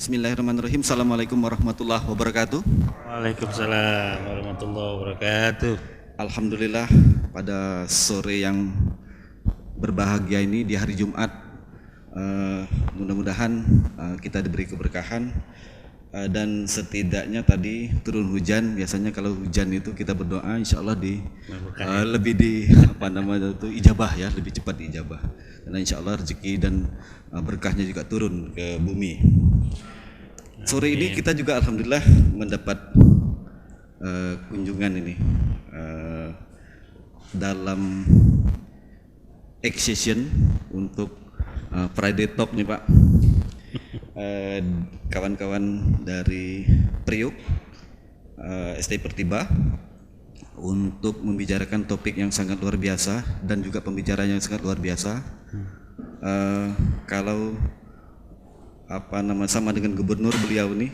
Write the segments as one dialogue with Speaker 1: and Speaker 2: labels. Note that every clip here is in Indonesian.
Speaker 1: Bismillahirrahmanirrahim. Assalamualaikum warahmatullahi wabarakatuh.
Speaker 2: Waalaikumsalam warahmatullahi wabarakatuh.
Speaker 1: Alhamdulillah pada sore yang berbahagia ini di hari Jumat, mudah-mudahan kita diberi keberkahan dan setidaknya tadi turun hujan. Biasanya kalau hujan itu kita berdoa insya Allah lebih ijabah ya, lebih cepat diijabah. Karena insya Allah rezeki dan berkahnya juga turun ke bumi. Sore ini kita juga alhamdulillah mendapat kunjungan ini dalam session untuk Friday Talk nih Pak. Kawan-kawan dari Priuk STI Pertiba untuk membicarakan topik yang sangat luar biasa dan juga pembicaraan yang sangat luar biasa. Kalau sama dengan gubernur beliau nih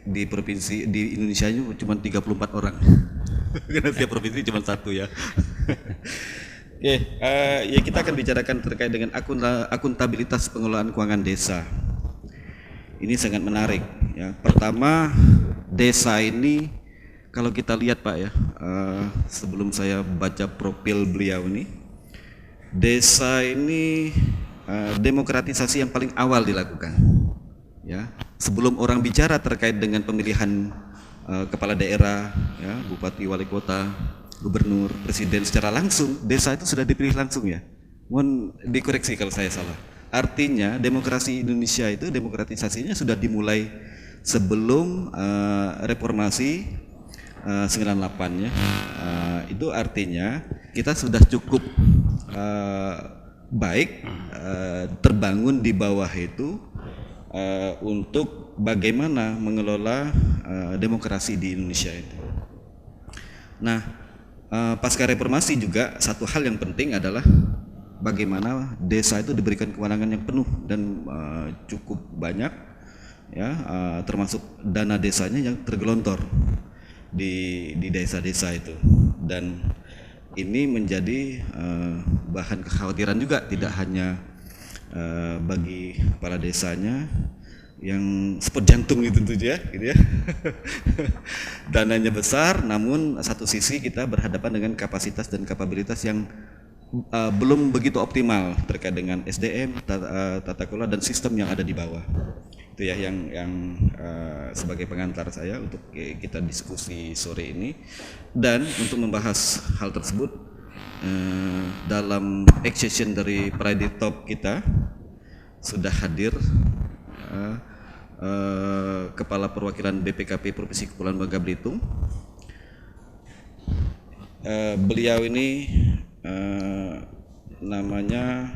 Speaker 1: di provinsi di Indonesia ini cuma 34 orang. Karena tiap provinsi cuma satu ya. Oke, ya kita akan bicarakan terkait dengan akuntabilitas pengelolaan keuangan desa. Ini sangat menarik ya. Pertama, desa ini kalau kita lihat Pak ya, sebelum saya baca profil beliau ini, desa ini demokratisasi yang paling awal dilakukan. Ya, sebelum orang bicara terkait dengan pemilihan kepala daerah, ya, bupati, wali kota, gubernur, presiden secara langsung, desa itu sudah dipilih langsung ya. Mohon dikoreksi kalau saya salah. Artinya demokrasi Indonesia itu demokratisasinya sudah dimulai sebelum reformasi 98 ya. Itu artinya kita sudah cukup baik terbangun di bawah itu untuk bagaimana mengelola demokrasi di Indonesia itu. Nah, pasca reformasi juga satu hal yang penting adalah bagaimana desa itu diberikan kewenangan yang penuh dan cukup banyak ya, termasuk dana desanya yang tergelontor di desa-desa itu, dan ini menjadi bahan kekhawatiran juga tidak hanya bagi kepala desanya yang spot jantung itu ya, gitu ya. Dananya besar, namun satu sisi kita berhadapan dengan kapasitas dan kapabilitas yang belum begitu optimal terkait dengan SDM, tata kelola dan sistem yang ada di bawah. Itu ya yang sebagai pengantar saya untuk kita diskusi sore ini. Dan untuk membahas hal tersebut dalam session dari Friday Talk kita sudah hadir Kepala Perwakilan BPKP Provinsi Kepulauan Bangka Belitung. Beliau ini namanya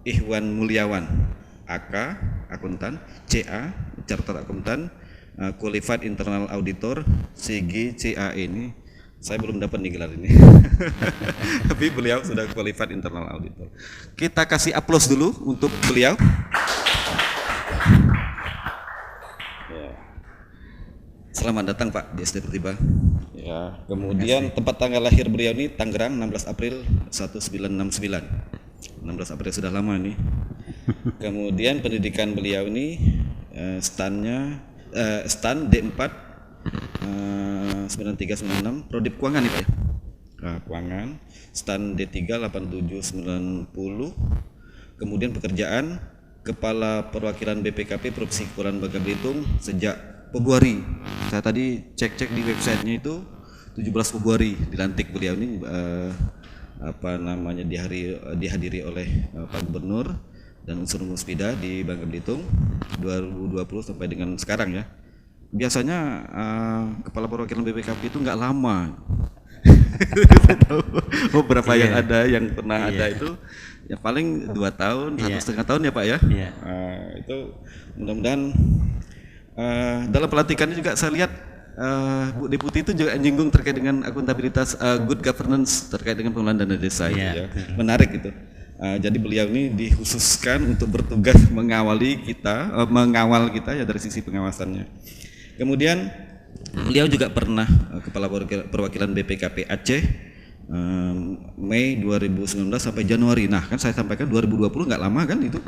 Speaker 1: Ihwan Mulyawan, AK akuntan, CA Chartered Akuntan, Qualified Internal Auditor, CG CAE. Ini saya belum dapat nih gelar ini. Tapi beliau sudah Qualified Internal Auditor. Kita kasih aplaus dulu untuk beliau. Ya. Selamat datang Pak di STI Pertiba. Ya, kemudian tempat tanggal lahir beliau ini Tangerang 16 April 1969. 16 April sudah lama nih. Kemudian pendidikan beliau ini stan D4 9396 Prodip Keuangan itu ya. Keuangan, stan D3 8790. Kemudian pekerjaan Kepala Perwakilan BPKP Provinsi Kepulauan Bangka Belitung sejak Februari. Saya tadi cek di websitenya itu 17 Februari dilantik beliau ini dihadiri oleh Pak Gubernur dan unsur musbida di Bangka Belitung 2020 sampai dengan sekarang ya. Biasanya kepala perwakilan BPKP itu nggak lama. Beberapa yang ada yang pernah ada itu ya paling 2 tahun, 1,5 tahun ya Pak ya. Itu mudah-mudahan dalam pelantikannya juga saya lihat Bu Deputi itu juga menyinggung terkait dengan akuntabilitas good governance terkait dengan pengelolaan dana desa itu ya. Menarik itu. Jadi beliau ini dikhususkan untuk bertugas mengawal kita ya dari sisi pengawasannya. Kemudian beliau juga pernah Kepala Perwakilan BPKP Aceh Mei 2019 sampai Januari. Nah kan saya sampaikan 2020 nggak lama kan itu.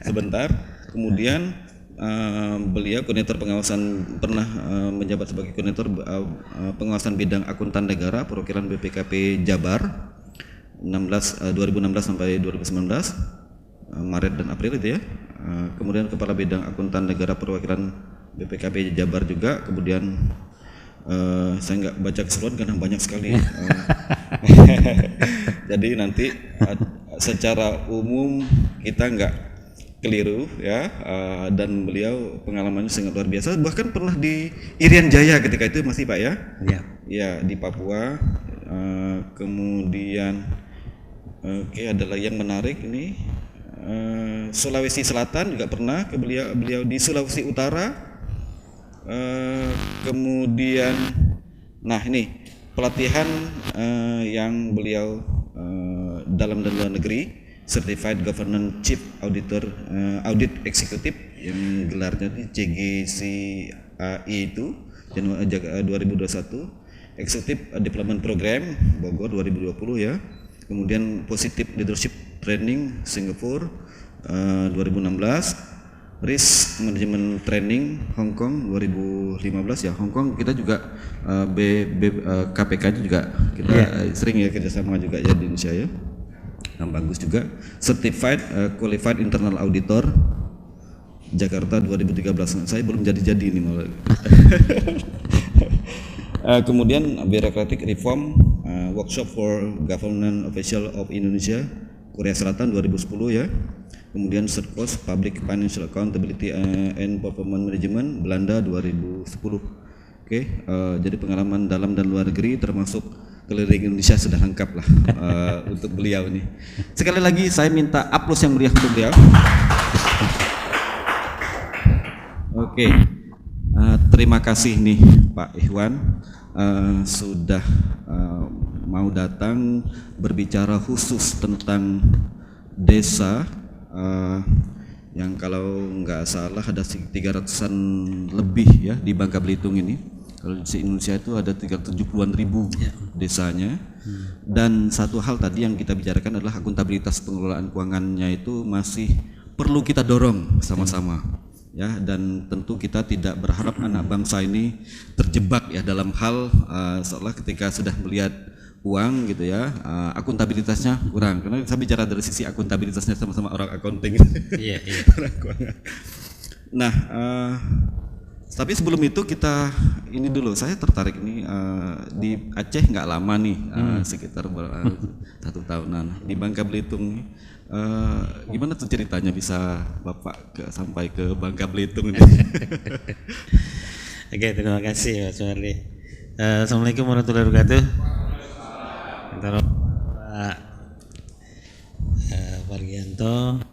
Speaker 1: Sebentar. Kemudian beliau koordinator pengawasan pernah menjabat sebagai koordinator pengawasan bidang akuntan negara perwakilan BPKP Jabar 2016 sampai 2019 Maret dan April itu ya. Kemudian kepala bidang akuntan negara perwakilan BPKP Jabar juga. Kemudian saya nggak baca keseluruhan karena banyak sekali. Jadi nanti secara umum kita nggak keliru ya, dan beliau pengalamannya sangat luar biasa, bahkan pernah di Irian Jaya ketika itu masih Pak ya, ya di Papua. Kemudian ada lagi yang menarik ini, Sulawesi Selatan juga pernah ke beliau di Sulawesi Utara. Kemudian nah ini pelatihan yang beliau dalam dan luar negeri, Certified Governance Chief Auditor Audit Executive yang gelarnya di CGCAI itu Januari 2021, Executive Development Program Bogor 2020 ya. Kemudian Positive Leadership Training Singapura 2016, Risk Management Training Hong Kong 2015 ya. Hong Kong kita juga KPK juga kita sering ya kerjasama juga ya di Indonesia ya. Yang bagus juga. Certified Qualified Internal Auditor Jakarta 2013. Saya belum jadi ini malah. Kemudian Bureaucratic Reform Workshop for Government Official of Indonesia Korea Selatan 2010 ya. Kemudian CERCOS Public Financial Accountability and Performance Management Belanda 2010. Jadi pengalaman dalam dan luar negeri termasuk keliling Indonesia sudah lengkap lah untuk beliau ini. Sekali lagi saya minta aplaus yang meriah untuk beliau. Terima kasih nih Pak Ikhwan sudah mau datang berbicara khusus tentang desa yang kalau nggak salah ada 300-an lebih ya di Bangka Belitung ini. Kalau di Indonesia itu ada 370-an ribu desanya. Dan satu hal tadi yang kita bicarakan adalah akuntabilitas pengelolaan keuangannya itu masih perlu kita dorong sama-sama ya, dan tentu kita tidak berharap anak bangsa ini terjebak ya dalam hal seolah ketika sudah melihat uang gitu ya, akuntabilitasnya kurang, karena saya bicara dari sisi akuntabilitasnya sama-sama orang accounting. Orang keuangan. Nah, tapi sebelum itu kita ini dulu, saya tertarik ini di Aceh nggak lama nih, sekitar 1 tahunan di Bangka Belitung. Gimana tuh ceritanya bisa Bapak sampai ke Bangka Belitung ini?
Speaker 2: Oke, terima kasih Pak Sumardi. Assalamualaikum warahmatullahi wabarakatuh. Pak Wargianto.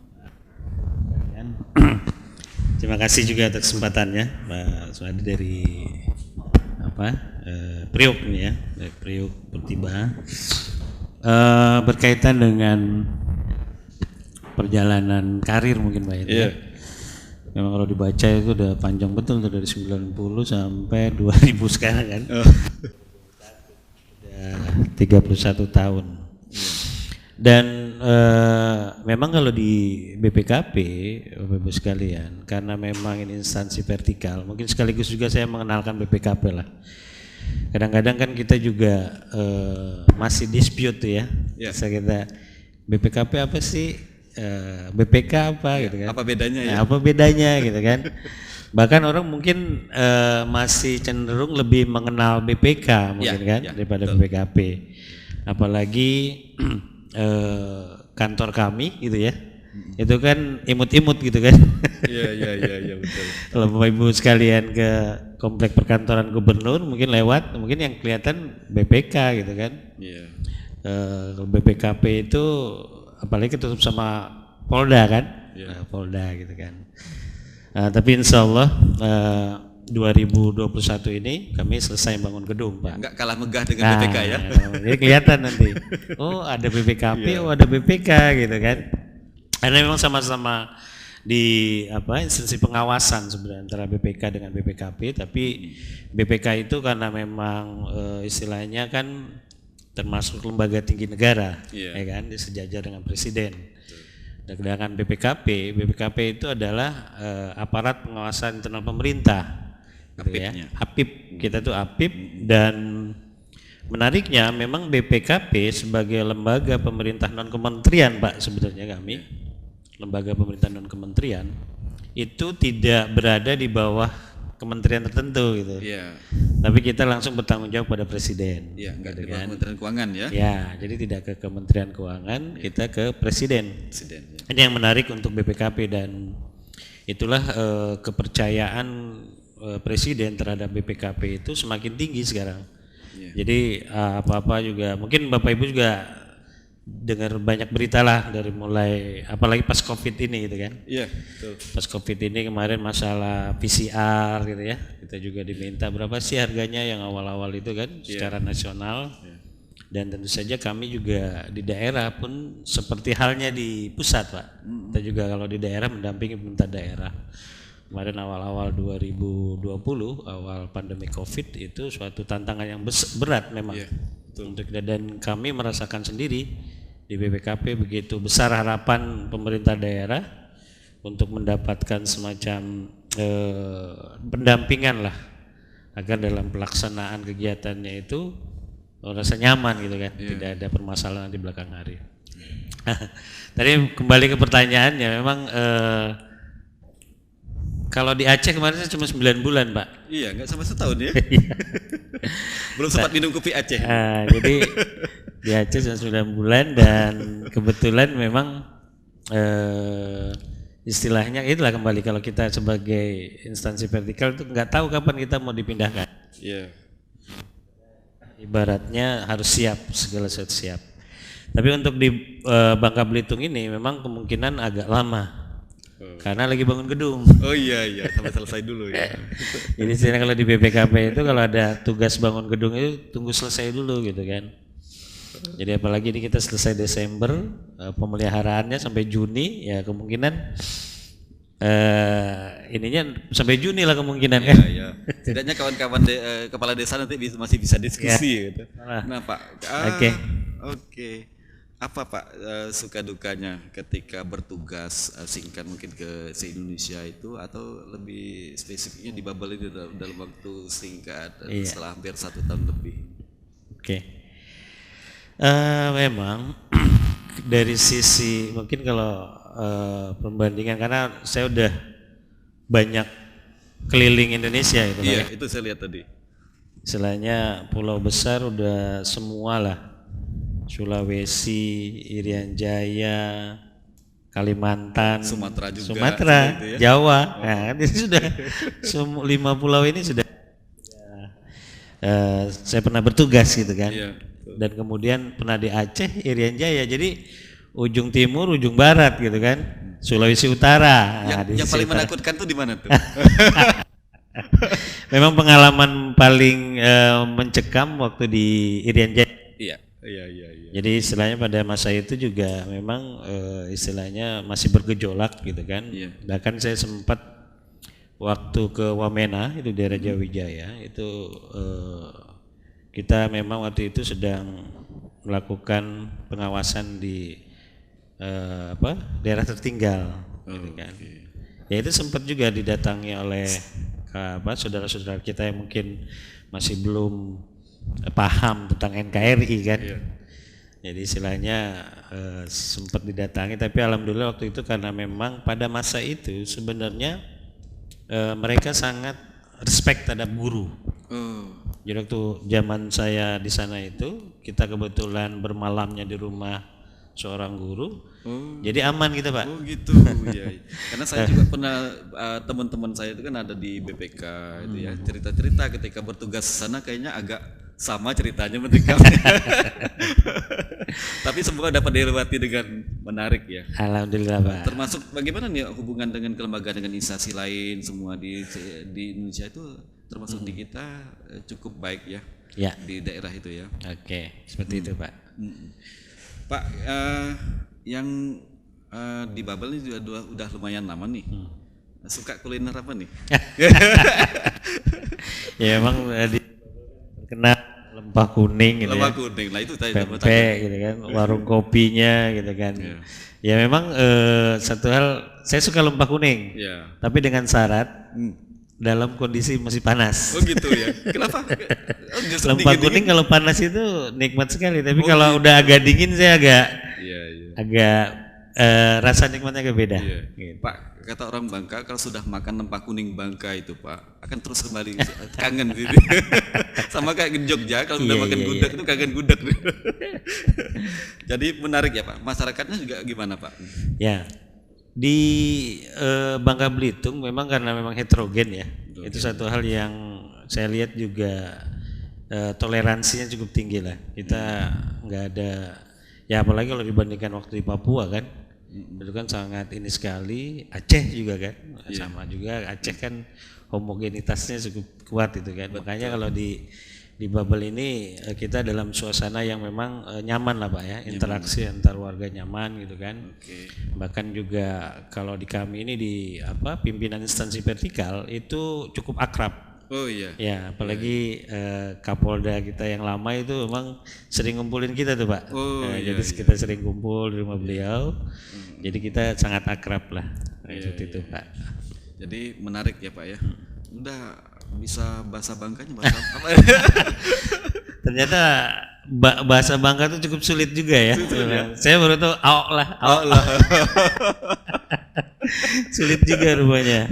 Speaker 2: Terima kasih juga atas kesempatannya Pak Sumardi dari Priok ini ya, dari Priok Pertiba, berkaitan dengan perjalanan karir mungkin Pak ya. Memang kalau dibaca itu udah panjang betul tuh, dari 90 sampai 2000 sekarang kan. Udah 31 tahun. Dan memang kalau di BPKP, Bapak sekalian, karena memang ini instansi vertikal, mungkin sekaligus juga saya mengenalkan BPKP lah. Kadang-kadang kan kita juga masih dispute tuh ya. Kita BPKP apa sih? BPK apa gitu kan? Apa bedanya ya? Apa bedanya gitu kan? Bahkan orang mungkin masih cenderung lebih mengenal BPK mungkin kan daripada BPKP. Apalagi kantor kami gitu ya, itu kan imut-imut gitu kan. Iya betul. Kalau Bapak Ibu sekalian ke komplek perkantoran gubernur mungkin lewat, mungkin yang kelihatan BPK gitu kan. Kalau BPKP itu apalagi tutup sama Polda kan, Polda gitu kan. Tapi insya Allah 2021 ini kami selesai bangun gedung Pak. Enggak kalah megah dengan BPK ya. Jadi kelihatan nanti. Oh ada BPKP, oh ada BPK gitu kan. Karena memang sama-sama di instansi pengawasan sebenarnya antara BPK dengan BPKP, tapi BPK itu karena memang istilahnya kan termasuk lembaga tinggi negara, ya kan, sejajar dengan presiden. Sedangkan BPKP itu adalah aparat pengawasan internal pemerintah, gitu ya. APIP, kita tuh APIP. Dan menariknya memang BPKP sebagai lembaga pemerintah non kementerian, Pak, sebenarnya kami lembaga pemerintah non kementerian itu tidak berada di bawah kementerian tertentu gitu. Tapi kita langsung bertanggung jawab pada presiden.
Speaker 1: Enggak gitu kan. Kementerian Keuangan ya.
Speaker 2: Jadi tidak ke Kementerian Keuangan, kita ke presiden. Ini yang menarik untuk BPKP, dan itulah kepercayaan presiden terhadap BPKP itu semakin tinggi sekarang. Jadi apa-apa juga, mungkin Bapak Ibu juga dengar banyak berita lah dari mulai apalagi pas COVID ini gitu kan.
Speaker 1: Betul.
Speaker 2: Pas COVID ini kemarin masalah PCR gitu ya. Kita juga diminta berapa sih harganya yang awal-awal itu kan secara nasional. Dan tentu saja kami juga di daerah pun seperti halnya di pusat, Pak. Kita juga kalau di daerah mendampingi pemerintah daerah. Kemarin awal-awal 2020, awal pandemi COVID itu suatu tantangan yang berat memang. Untuk kita, dan kami merasakan sendiri di BPKP begitu besar harapan pemerintah daerah untuk mendapatkan semacam pendampingan lah agar dalam pelaksanaan kegiatannya itu rasa nyaman gitu kan, tidak ada permasalahan di belakang hari. Tadi kembali ke pertanyaannya, memang kalau di Aceh kemarin cuma 9 bulan, Pak.
Speaker 1: Nggak sampai setahun ya. Belum sempat minum kopi Aceh.
Speaker 2: Jadi di Aceh cuma 9 bulan, dan kebetulan memang istilahnya itulah kembali, kalau kita sebagai instansi vertikal itu nggak tahu kapan kita mau dipindahkan. Ibaratnya harus siap, segala sesuatu siap. Tapi untuk di Bangka Belitung ini memang kemungkinan agak lama. Karena lagi bangun gedung.
Speaker 1: Sampai selesai dulu ya.
Speaker 2: Jadi sebenarnya kalau di BPKP itu kalau ada tugas bangun gedung itu tunggu selesai dulu gitu kan. Jadi apalagi ini kita selesai Desember, pemeliharaannya sampai Juni, ya kemungkinan ininya sampai Juni lah kemungkinan kan.
Speaker 1: Setidaknya kawan-kawan kepala desa nanti masih bisa diskusi gitu. Nah Pak, Oke. Apa Pak suka dukanya ketika bertugas singkat mungkin ke se-Indonesia itu, atau lebih spesifiknya di Babel ini dalam waktu singkat setelah hampir 1 tahun lebih?
Speaker 2: Memang dari sisi mungkin kalau perbandingan, karena saya udah banyak keliling Indonesia itu.
Speaker 1: Itu saya lihat tadi.
Speaker 2: Istilahnya pulau besar udah semua lah. Sulawesi, Irian Jaya, Kalimantan,
Speaker 1: Sumatera juga,
Speaker 2: gitu ya? Jawa. Nah, ini sudah 5 pulau ini sudah saya pernah bertugas gitu kan. Dan kemudian pernah di Aceh, Irian Jaya. Jadi ujung timur, ujung barat gitu kan. Sulawesi Utara.
Speaker 1: Yang paling menakutkan tuh di mana tuh?
Speaker 2: Memang pengalaman paling mencekam waktu di Irian Jaya. Jadi istilahnya pada masa itu juga memang istilahnya masih bergejolak gitu kan. Bahkan saya sempat waktu ke Wamena, itu daerah Jawijaya, itu kita memang waktu itu sedang melakukan pengawasan di daerah tertinggal gitu kan. Ya itu sempat juga didatangi oleh saudara-saudara kita yang mungkin masih belum paham tentang NKRI kan. Jadi istilahnya sempat didatangi, tapi alhamdulillah waktu itu karena memang pada masa itu sebenarnya mereka sangat respect terhadap guru. Jadi waktu zaman saya di sana itu kita kebetulan bermalamnya di rumah seorang guru. Jadi aman kita, Pak.
Speaker 1: Gitu. Karena saya juga pernah teman-teman saya itu kan ada di BPK itu ya, cerita-cerita ketika bertugas di sana kayaknya agak sama ceritanya mereka. Tapi semua dapat dilewati dengan menarik ya.
Speaker 2: Alhamdulillah, Pak.
Speaker 1: Termasuk bagaimana nih hubungan dengan kelembagaan dengan instansi lain semua di Indonesia itu, termasuk di kita cukup baik ya. Di daerah itu ya.
Speaker 2: Seperti itu, Pak.
Speaker 1: Pak, yang di Babel ini udah lumayan lama nih. Suka kuliner apa nih?
Speaker 2: Ya memang terkenal lempah kuning gitu
Speaker 1: lempah
Speaker 2: ya.
Speaker 1: kuning lah itu tadi
Speaker 2: Pempek gitu kan, warung kopinya gitu kan. Ya memang satu hal, saya suka lempah kuning, tapi dengan syarat dalam kondisi masih panas.
Speaker 1: Oh gitu ya. Kenapa?
Speaker 2: Lempah kuning kalau panas itu nikmat sekali, tapi kalau udah agak dingin saya agak rasa nikmatnya agak beda.
Speaker 1: Gitu. Pak, kata orang Bangka kalau sudah makan lempah kuning Bangka itu Pak akan terus kembali kangen gitu. Sama kayak di Jogja kalau udah makan gudeg itu kangen gudeg. Jadi menarik ya Pak. Masyarakatnya juga gimana Pak?
Speaker 2: Ya. Di Bangka Belitung memang karena memang heterogen ya. Itu satu hal yang saya lihat juga toleransinya cukup tinggi lah. Kita nggak ada, ya apalagi kalau dibandingkan waktu di Papua kan, itu kan sangat ini sekali. Aceh juga kan, sama juga. Aceh kan homogenitasnya cukup kuat itu kan. Makanya kalau di Babel ini kita dalam suasana yang memang nyaman lah Pak ya, interaksi antar warga nyaman gitu kan. Bahkan juga kalau di kami ini di pimpinan instansi vertikal itu cukup akrab.
Speaker 1: Oh iya.
Speaker 2: Ya, apalagi Kapolda kita yang lama itu memang sering ngumpulin kita tuh Pak. Jadi kita sering kumpul di rumah beliau. Jadi kita sangat akrab lah. Itu Pak.
Speaker 1: Jadi menarik ya Pak ya. Udah bisa bahasa Bangkanya bahasa apa?
Speaker 2: Ternyata bahasa Bangka itu cukup sulit juga ya. Saya baru tahu awak lah. Sulit juga rupanya.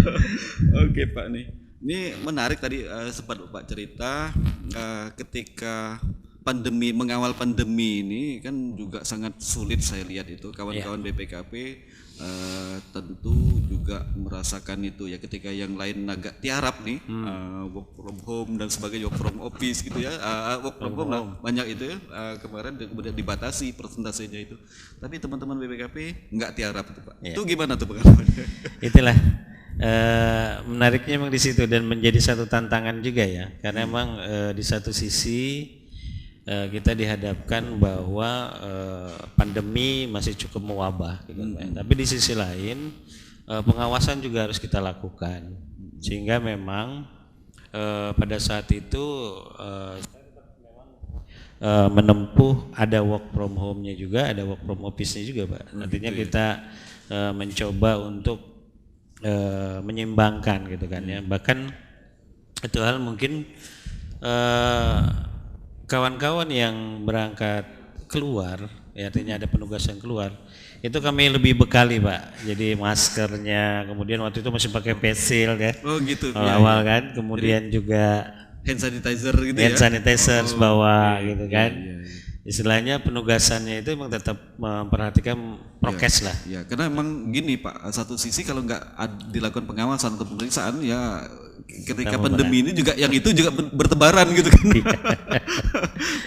Speaker 1: Oke Pak nih. Ini menarik tadi sempat Pak cerita ketika mengawal pandemi ini kan juga sangat sulit saya lihat itu kawan-kawan BPKP tentu juga merasakan itu ya ketika yang lain agak tiarap nih work from home dan sebagainya, work from office gitu ya, work from home lah, banyak itu ya kemarin kemudian dibatasi persentasenya itu, tapi teman-teman BPKP nggak tiarap itu Pak. Itu gimana tuh pengalamannya?
Speaker 2: Itulah menariknya memang di situ dan menjadi satu tantangan juga ya, karena memang di satu sisi kita dihadapkan bahwa pandemi masih cukup mewabah gitu kan. Tapi di sisi lain pengawasan juga harus kita lakukan, sehingga memang pada saat itu menempuh ada work from home-nya juga, ada work from office-nya juga Pak. Artinya kita mencoba untuk menyeimbangkan gitu kan ya. Bahkan itu hal mungkin kawan-kawan yang berangkat keluar, ya, artinya ada penugasan keluar, itu kami lebih bekali Pak. Jadi maskernya, kemudian waktu itu masih pakai face shield ya.
Speaker 1: Oh gitu.
Speaker 2: Awal kan, kemudian jadi, juga
Speaker 1: hand sanitizer gitu
Speaker 2: hand sanitizer bawa gitu kan. Istilahnya penugasannya itu memang tetap memperhatikan prokes lah.
Speaker 1: Ya, karena memang gini Pak, satu sisi kalau nggak dilakukan pengawasan atau pemeriksaan ya ketika pandemi ini juga yang itu juga bertebaran gitu kan.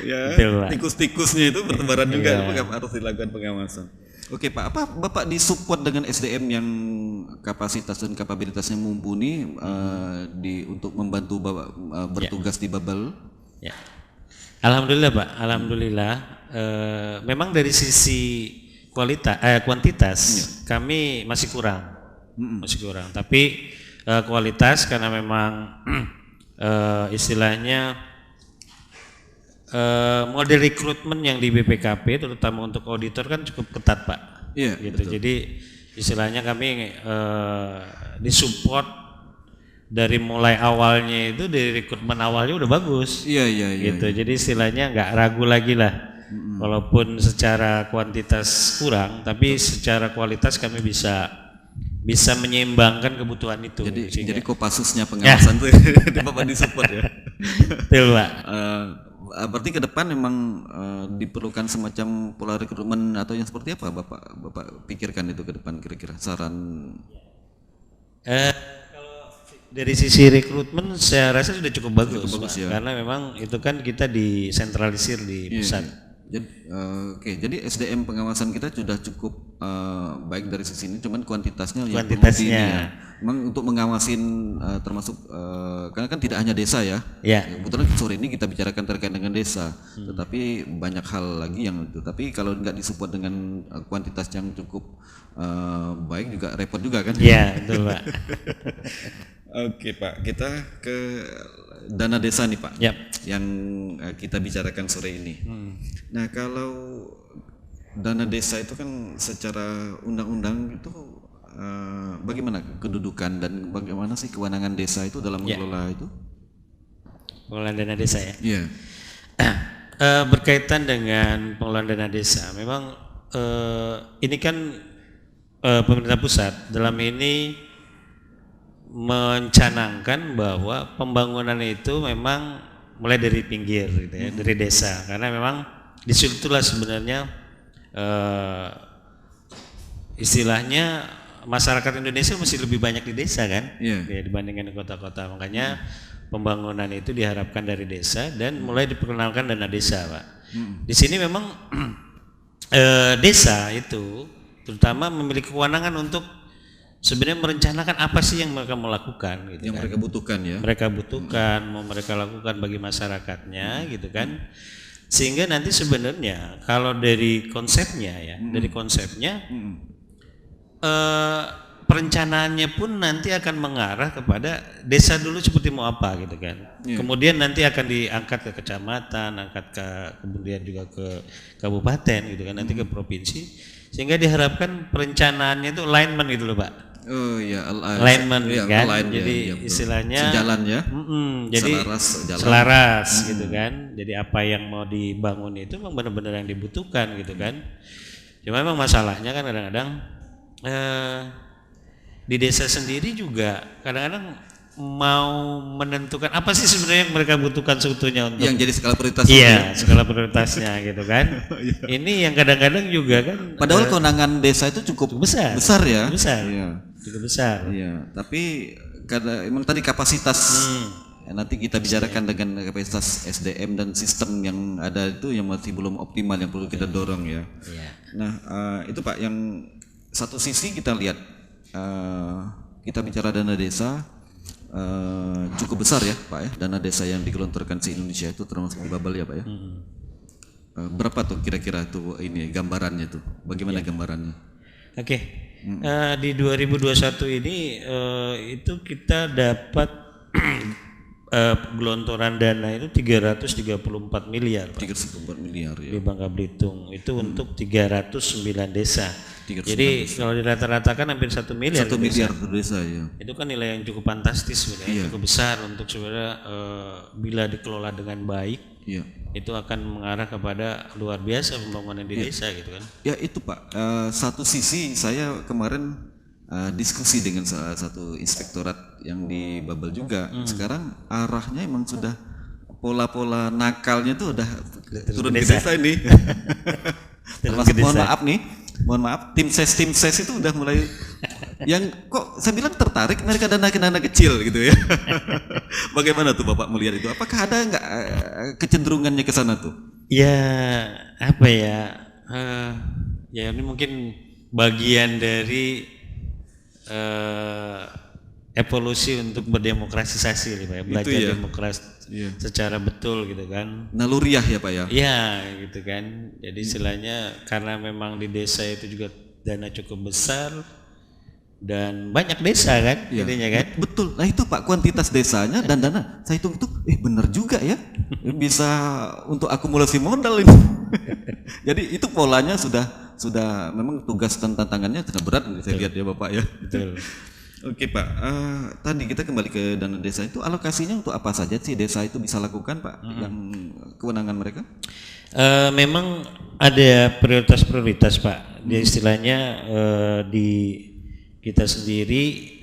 Speaker 1: Ya, tikus-tikusnya itu bertebaran juga, harus dilakukan pengawasan. Oke Pak, apa Bapak disupport dengan SDM yang kapasitas dan kapabilitasnya mumpuni untuk membantu Bapak bertugas di Babel?
Speaker 2: Ya. Alhamdulillah Pak, alhamdulillah. Memang dari sisi kuantitas kami masih kurang, Tapi kualitas karena memang istilahnya model rekrutmen yang di BPKP terutama untuk auditor kan cukup ketat Pak.
Speaker 1: Iya.
Speaker 2: Gitu. Jadi istilahnya kami disupport dari mulai awalnya itu, dari rekrutmen awalnya udah bagus.
Speaker 1: Iya.
Speaker 2: Gitu. Jadi istilahnya nggak ragu lagi lah. Walaupun secara kuantitas kurang, tapi secara kualitas kami bisa menyeimbangkan kebutuhan itu.
Speaker 1: Jadi Kopassusnya pengawasan tuh di Bapak disupport ya.
Speaker 2: Betul Pak.
Speaker 1: Berarti ke depan memang diperlukan semacam pola rekrutmen atau yang seperti apa Bapak pikirkan itu ke depan kira-kira saran?
Speaker 2: Dari sisi rekrutmen saya rasa sudah cukup bagus
Speaker 1: ya.
Speaker 2: Karena memang itu kan kita disentralisir di pusat.
Speaker 1: Jadi SDM pengawasan kita sudah cukup baik dari sisi ini, cuman kuantitasnya
Speaker 2: ya.
Speaker 1: Memang untuk mengawasin termasuk karena kan tidak hanya desa ya. Kebetulan sore ini kita bicarakan terkait dengan desa, tetapi banyak hal lagi yang itu. Tapi kalau nggak disupport dengan kuantitas yang cukup baik juga repot juga kan?
Speaker 2: Iya, betul Pak.
Speaker 1: Oke Pak, kita ke dana desa nih Pak,
Speaker 2: Yap.
Speaker 1: yang kita bicarakan sore ini. Nah kalau dana desa itu kan secara undang-undang itu bagaimana kedudukan dan bagaimana sih kewenangan desa itu dalam mengelola itu?
Speaker 2: Pengelolaan dana desa ya.
Speaker 1: Iya.
Speaker 2: Berkaitan dengan pengelolaan dana desa, memang ini kan pemerintah pusat dalam ini mencanangkan bahwa pembangunan itu memang mulai dari pinggir gitu ya, dari desa, karena memang disitulah sebenarnya istilahnya masyarakat Indonesia masih lebih banyak di desa kan, ya, dibandingkan di kota-kota. Makanya pembangunan itu diharapkan dari desa dan mulai diperkenalkan dana desa, Pak. Di sini memang desa itu terutama memiliki kewenangan untuk sebenarnya merencanakan apa sih yang mereka mau lakukan gitu,
Speaker 1: yang mereka butuhkan ya.
Speaker 2: Mereka butuhkan, mau mereka lakukan bagi masyarakatnya gitu kan. Sehingga nanti sebenarnya kalau dari konsepnya ya, dari konsepnya perencanaannya pun nanti akan mengarah kepada desa dulu seperti mau apa gitu kan. Kemudian nanti akan diangkat ke kecamatan, kemudian juga ke kabupaten gitu kan, nanti ke provinsi, sehingga diharapkan perencanaannya itu alignment gitu loh Pak.
Speaker 1: Oh iya,
Speaker 2: alignment kan. Jadi istilahnya
Speaker 1: sejalan ya.
Speaker 2: Jadi selaras gitu kan. Jadi apa yang mau dibangun itu memang benar-benar yang dibutuhkan gitu kan. Cuma memang masalahnya kan kadang-kadang di desa sendiri juga kadang-kadang mau menentukan apa sih sebenarnya yang mereka butuhkan sebetulnya untuk
Speaker 1: yang jadi skala prioritasnya.
Speaker 2: Iya, skala prioritasnya gitu kan. Ini yang kadang-kadang juga kan
Speaker 1: padahal kewenangan desa itu cukup besar ya.
Speaker 2: Cukup besar.
Speaker 1: Iya, tapi karena emang tadi kapasitas nanti kita bicarakan dengan kapasitas SDM dan sistem yang ada itu yang masih belum optimal, yang perlu kita dorong ya. Nah, itu Pak, yang satu sisi kita lihat kita bicara dana desa cukup besar ya Pak ya, dana desa yang digelontorkan di Indonesia itu termasuk di Babel ya Pak ya. Berapa tuh kira-kira tuh ini gambarannya tuh? Bagaimana gambarannya?
Speaker 2: Oke. Di 2021 ini itu kita dapat gelontoran dana itu 334 miliar Pak.
Speaker 1: 334 miliar ya.
Speaker 2: Di Bangka Belitung itu untuk 309 desa. Jadi kalau dirata-ratakan hampir 1 miliar.
Speaker 1: 1 miliar desa ya.
Speaker 2: Itu kan nilai yang cukup fantastis sebenarnya, cukup besar untuk sebenarnya bila dikelola dengan baik. Itu akan mengarah kepada luar biasa pembangunan di desa gitu kan. Ya
Speaker 1: itu Pak, satu sisi saya kemarin diskusi dengan salah satu inspektorat yang di Babel juga. Sekarang arahnya emang sudah pola-pola nakalnya tuh udah turun ke desa ini. Termasuk mohon maaf tim ses itu udah mulai yang kok saya bilang tertarik mereka dana kecil gitu ya. Bagaimana tuh Bapak melihat itu? Apakah ada nggak kecenderungannya ke sana tuh?
Speaker 2: Ya apa ya? Ya ini mungkin bagian dari evolusi untuk berdemokratisasi Pak ya, belajar demokrasi secara betul gitu kan.
Speaker 1: Naluriah ya Pak ya?
Speaker 2: Iya gitu kan. Jadi istilahnya karena memang di desa itu juga dana cukup besar dan banyak desa kan, intinya kan.
Speaker 1: Betul. Nah itu Pak, kuantitas desanya dan dana saya hitung itu benar juga ya. Bisa untuk akumulasi modal ini. Jadi itu polanya sudah memang tugas dan tantangannya sudah berat saya lihat ya Bapak ya.
Speaker 2: Betul.
Speaker 1: Oke Pak, tadi kita kembali ke dana desa itu alokasinya untuk apa saja sih desa itu bisa lakukan Pak, yang kewenangan mereka?
Speaker 2: Memang ada prioritas Pak. Dia istilahnya di kita sendiri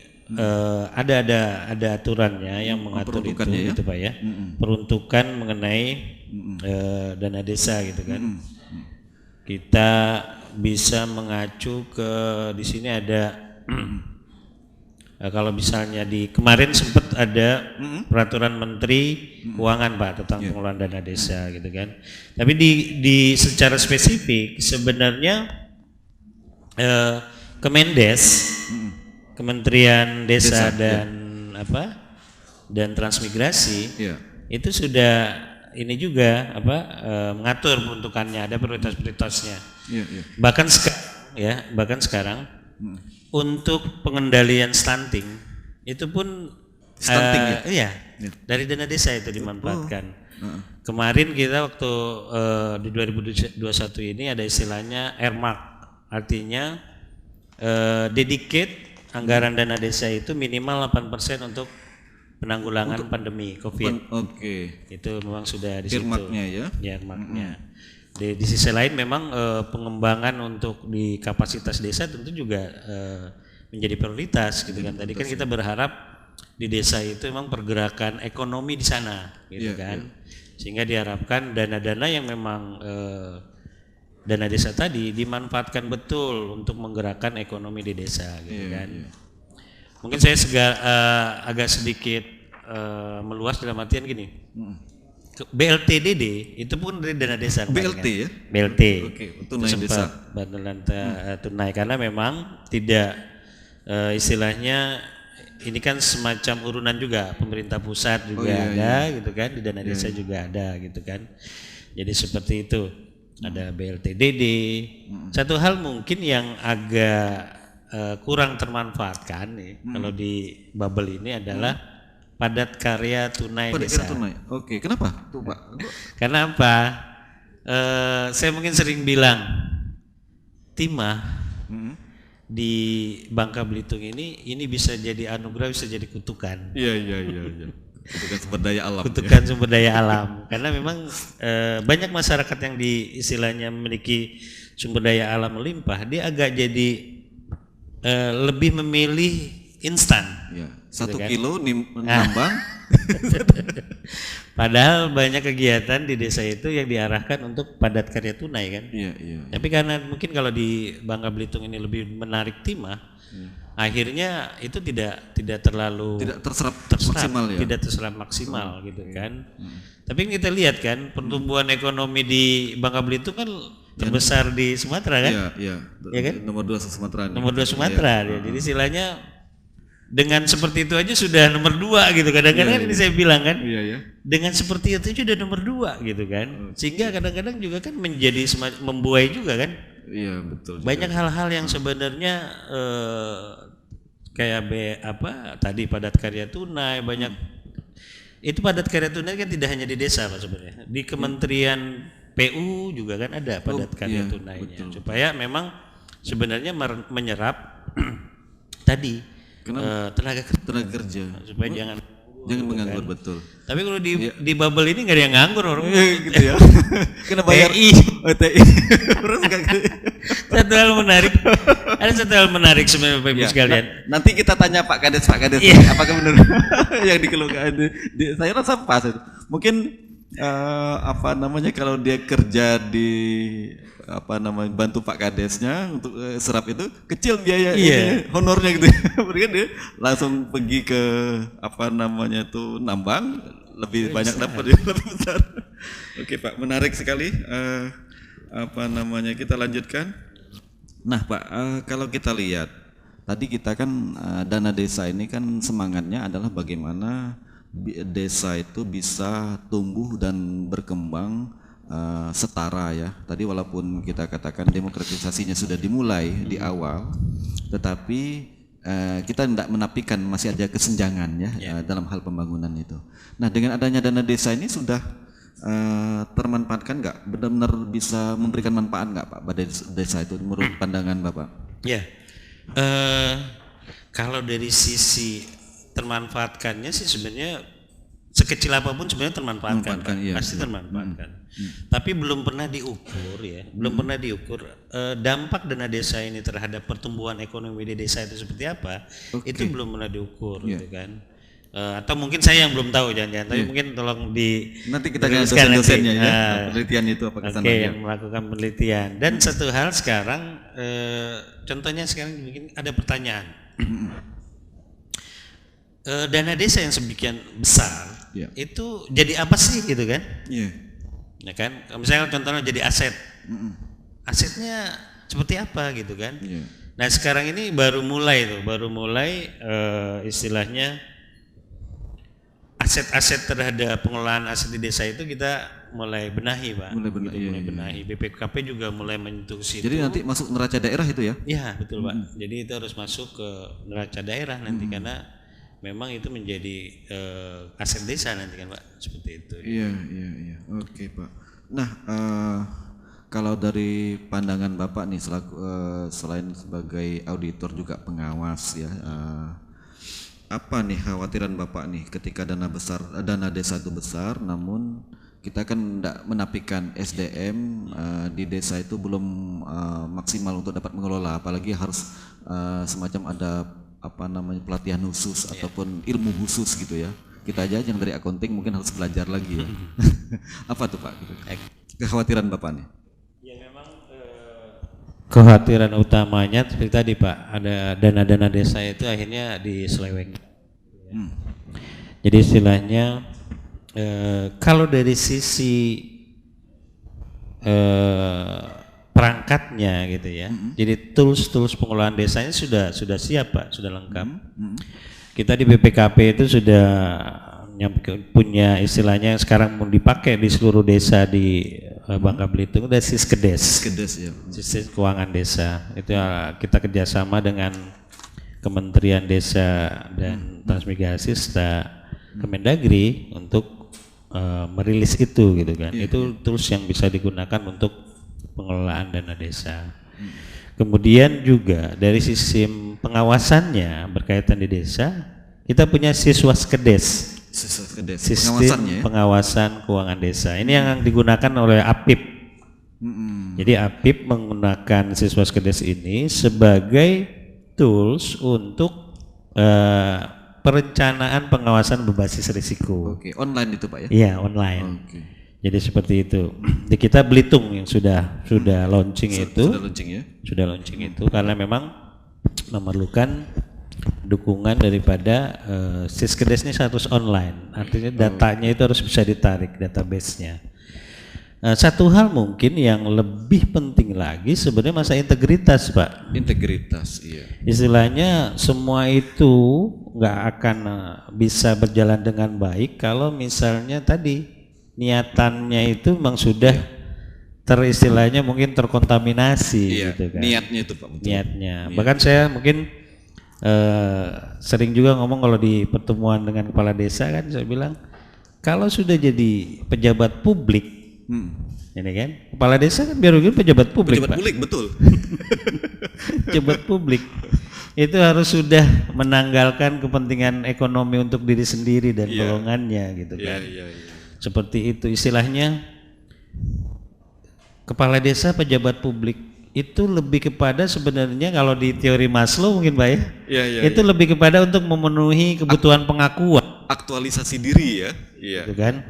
Speaker 2: ada aturannya yang mengatur itu Pak ya. Peruntukan mengenai dana desa gitu kan. Kita bisa mengacu ke di sini ada kalau misalnya di kemarin sempat ada peraturan Menteri Keuangan Pak tentang pengelolaan dana desa gitu kan. Tapi di secara spesifik sebenarnya Kemendes, Kementerian Desa dan Transmigrasi itu sudah ini juga mengatur peruntukannya, ada prioritas-prioritasnya. Bahkan sekarang untuk pengendalian stunting itu pun dari dana desa itu dimanfaatkan. Kemarin kita waktu di 2021 ini ada istilahnya earmark, artinya dedicate anggaran dana desa itu minimal 8% untuk penanggulangan pandemi COVID. Itu memang sudah di situ.
Speaker 1: Earmarknya ya.
Speaker 2: Earmarknya. Di sisi lain memang pengembangan untuk di kapasitas desa tentu juga menjadi prioritas gitu kan. Tadi kan kita berharap di desa itu memang pergerakan ekonomi di sana gitu kan. Sehingga diharapkan dana-dana yang memang dana desa tadi dimanfaatkan betul untuk menggerakkan ekonomi di desa gitu kan. Mungkin saya agak sedikit meluas dalam artian gini. BLTDD itu pun dari dana desa.
Speaker 1: BLT ya?
Speaker 2: BLT.
Speaker 1: Tunai desa.
Speaker 2: Bantuan tunai karena memang tidak istilahnya ini kan semacam urunan juga, pemerintah pusat juga ada gitu kan, di dana desa juga ada gitu kan. Jadi seperti itu. Ada BLTDD. Satu hal mungkin yang agak kurang termanfaatkan nih kalau di bubble ini adalah padat karya tunai desa.
Speaker 1: Kenapa tuh Pak?
Speaker 2: Karena apa? Saya mungkin sering bilang timah di Bangka Belitung ini bisa jadi anugerah, bisa jadi kutukan.
Speaker 1: Iya. Kutukan sumber daya alam.
Speaker 2: Kutukan sumber daya alam. Karena memang banyak masyarakat yang istilahnya memiliki sumber daya alam melimpah, dia agak jadi lebih memilih instan.
Speaker 1: 1 kilo nambang.
Speaker 2: Padahal banyak kegiatan di desa itu yang diarahkan untuk padat karya tunai kan. Tapi karena mungkin kalau di Bangka Belitung ini lebih menarik timah, akhirnya itu tidak terlalu
Speaker 1: terserap maksimal ya.
Speaker 2: Tidak terserap maksimal gitu kan. Tapi kita lihat kan pertumbuhan ekonomi di Bangka Belitung kan terbesar di Sumatera kan.
Speaker 1: Iya kan? Nomor 2 Sumatera.
Speaker 2: Nomor 2 Sumatera. Jadi istilahnya dengan seperti itu aja sudah nomor 2 gitu. Kadang-kadang ini saya bilang kan, dengan seperti itu aja sudah nomor 2 gitu kan. Sehingga kadang-kadang juga kan menjadi membuai juga kan.
Speaker 1: Iya betul.
Speaker 2: Banyak hal-hal yang sebenarnya kayak tadi padat karya tunai banyak. Itu padat karya tunai kan tidak hanya di desa Pak sebenarnya. Di Kementerian PU juga kan ada padat karya tunainya. Betul. Supaya memang sebenarnya menyerap tadi tenaga kerja
Speaker 1: supaya jangan menganggur kan? Betul.
Speaker 2: Tapi kalau di bubble ini nggak ada yang nganggur orang
Speaker 1: gitu ya. Kena bayar TI.
Speaker 2: Satu hal menarik. Ada satu hal menarik sebenarnya Bapak Ibu sekalian.
Speaker 1: Nanti kita tanya Pak Kades apakah benar yang dikeluhkan. Saya rasa pas itu. Mungkin kalau dia kerja di bantu Pak Kadesnya untuk serap itu kecil biaya honornya gitu. Mereka dia langsung pergi ke nambang lebih banyak dapat lebih besar. Oke Pak, menarik sekali. Kita lanjutkan. Nah Pak, kalau kita lihat tadi kita kan dana desa ini kan semangatnya adalah bagaimana desa itu bisa tumbuh dan berkembang setara ya. Tadi walaupun kita katakan demokratisasinya sudah dimulai di awal, tetapi kita tidak menafikan masih ada kesenjangan ya dalam hal pembangunan itu. Nah dengan adanya dana desa ini sudah termanfaatkan nggak? Benar-benar bisa memberikan manfaat nggak Pak pada desa itu menurut pandangan Bapak?
Speaker 2: Ya, kalau dari sisi termanfaatkannya sih sebenarnya sekecil apapun sebenarnya termanfaatkan, pasti termanfaatkan. Tapi belum pernah diukur ya, pernah diukur dampak dana desa ini terhadap pertumbuhan ekonomi di desa itu seperti apa, itu belum pernah diukur gitu kan. Atau mungkin saya yang belum tahu jangan-jangan, tapi mungkin tolong
Speaker 1: nanti kita tanya dosen-dosennya ya, penelitian itu apakah sana
Speaker 2: yang melakukan penelitian. Dan satu hal sekarang, contohnya sekarang mungkin ada pertanyaan. Dana desa yang sedemikian besar itu jadi apa sih gitu kan? Ya kan, misalnya contohnya jadi aset, asetnya seperti apa gitu kan? Nah sekarang ini baru mulai istilahnya aset-aset terhadap pengelolaan aset di desa itu kita mulai benahi Pak. Mulai benahi. BPKP juga mulai menyentuh situ.
Speaker 1: Jadi nanti masuk neraca daerah itu ya?
Speaker 2: Iya betul Pak. Jadi itu harus masuk ke neraca daerah nanti karena memang itu menjadi aset desa nanti kan Pak, seperti itu.
Speaker 1: Iya. Oke Pak. Nah, kalau dari pandangan Bapak nih selaku selain sebagai auditor juga pengawas ya, apa nih khawatiran Bapak nih ketika dana desa itu besar, namun kita kan tidak menafikan SDM di desa itu belum maksimal untuk dapat mengelola, apalagi harus semacam ada pelatihan khusus ataupun ilmu khusus gitu ya. Kita aja yang dari accounting mungkin harus belajar lagi ya. Apa tuh Pak? Kekhawatiran Bapak nih?
Speaker 2: Ya memang kekhawatiran utamanya seperti tadi Pak, ada dana-dana desa itu akhirnya diseleweng. Jadi istilahnya kalau dari sisi perangkatnya gitu ya, jadi tools pengelolaan desanya sudah siap Pak, sudah lengkap. Kita di BPKP itu sudah punya istilahnya yang sekarang mau dipakai di seluruh desa di Bangka Belitung, ada Siskedes ya. Sistem keuangan desa itu kita kerjasama dengan Kementerian Desa dan Transmigrasi serta Kemendagri untuk merilis itu gitu kan. Itu tools yang bisa digunakan untuk pengelolaan dana desa. Kemudian juga dari sistem pengawasannya berkaitan di desa, kita punya Siswaskedes. Sistem pengawasan keuangan desa. Ini yang digunakan oleh APIP. Jadi APIP menggunakan Siswaskedes ini sebagai tools untuk perencanaan pengawasan berbasis risiko.
Speaker 1: Oke, online itu Pak ya?
Speaker 2: Iya, online. Oke. Jadi seperti itu. Di kita Belitung yang sudah launching itu. Sudah launching ya? Sudah launching itu karena memang memerlukan dukungan daripada Siskedes ini harus online. Artinya datanya itu harus bisa ditarik, database-nya. Satu hal mungkin yang lebih penting lagi sebenarnya masa integritas Pak.
Speaker 1: Integritas, iya.
Speaker 2: Istilahnya semua itu nggak akan bisa berjalan dengan baik kalau misalnya tadi niatannya itu memang sudah teristilahnya mungkin terkontaminasi gitu kan.
Speaker 1: Niatnya itu Pak. Betul.
Speaker 2: Niatnya. Bahkan saya mungkin sering juga ngomong kalau di pertemuan dengan kepala desa kan saya bilang kalau sudah jadi pejabat publik ini kan kepala desa kan biar pejabat publik Pak.
Speaker 1: Publik betul.
Speaker 2: Pejabat publik itu harus sudah menanggalkan kepentingan ekonomi untuk diri sendiri dan golongannya gitu kan. Seperti itu istilahnya kepala desa pejabat publik itu lebih kepada sebenarnya kalau di teori Maslow mungkin Pak ya, itu lebih kepada untuk memenuhi kebutuhan pengakuan,
Speaker 1: aktualisasi diri ya,
Speaker 2: gitu kan.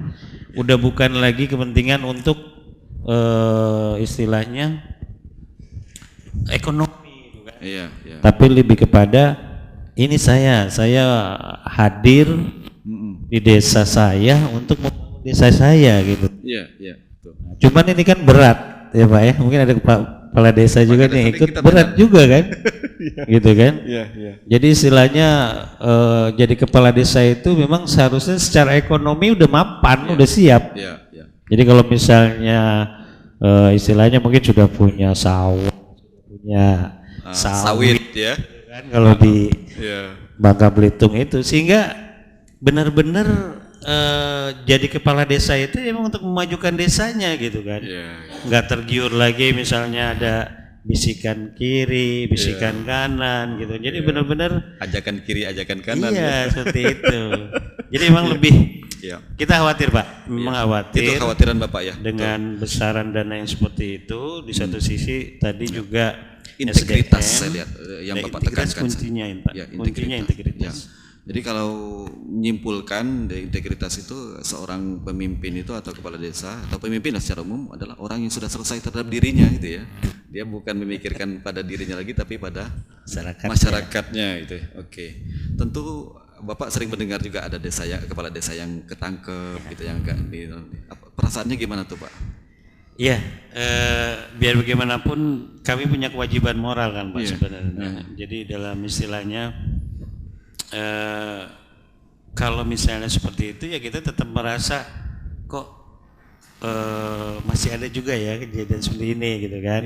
Speaker 2: Udah bukan lagi kepentingan untuk istilahnya ekonomi, gitu kan. Tapi lebih kepada ini saya hadir di desa saya untuk desa saya gitu. Cuman ini kan berat ya Pak ya, mungkin ada kepala desa juga nih ikut berat juga kan, gitu kan. Jadi istilahnya jadi kepala desa itu memang seharusnya secara ekonomi udah mapan, udah siap. Jadi kalau misalnya istilahnya mungkin sudah punya sawit ya, kan kalau di Bangka Belitung itu, sehingga benar-benar jadi kepala desa itu emang untuk memajukan desanya gitu kan. Nggak tergiur lagi misalnya ada bisikan kiri, bisikan kanan gitu. Jadi benar-benar
Speaker 1: ajakan kiri, ajakan kanan.
Speaker 2: Seperti itu. Jadi emang lebih kita khawatir Pak, memang khawatir.
Speaker 1: Itu kekhawatiran Bapak ya.
Speaker 2: Dengan besaran dana yang seperti itu, di satu sisi tadi juga
Speaker 1: integritas saya lihat yang Bapak tekankan.
Speaker 2: Kuncinya integritas.
Speaker 1: Jadi kalau menyimpulkan dari integritas itu seorang pemimpin itu atau kepala desa atau pemimpin secara umum adalah orang yang sudah selesai terhadap dirinya gitu ya. Dia bukan memikirkan pada dirinya lagi tapi pada masyarakatnya gitu. Oke. Tentu Bapak sering mendengar juga ada kepala desa yang ketangkep gitu, yang enggak perasaannya gimana tuh Pak?
Speaker 2: Iya, biar bagaimanapun kami punya kewajiban moral kan Pak sebenarnya. Jadi dalam istilahnya kalau misalnya seperti itu ya kita tetap merasa kok masih ada juga ya kejadian seperti ini gitu kan.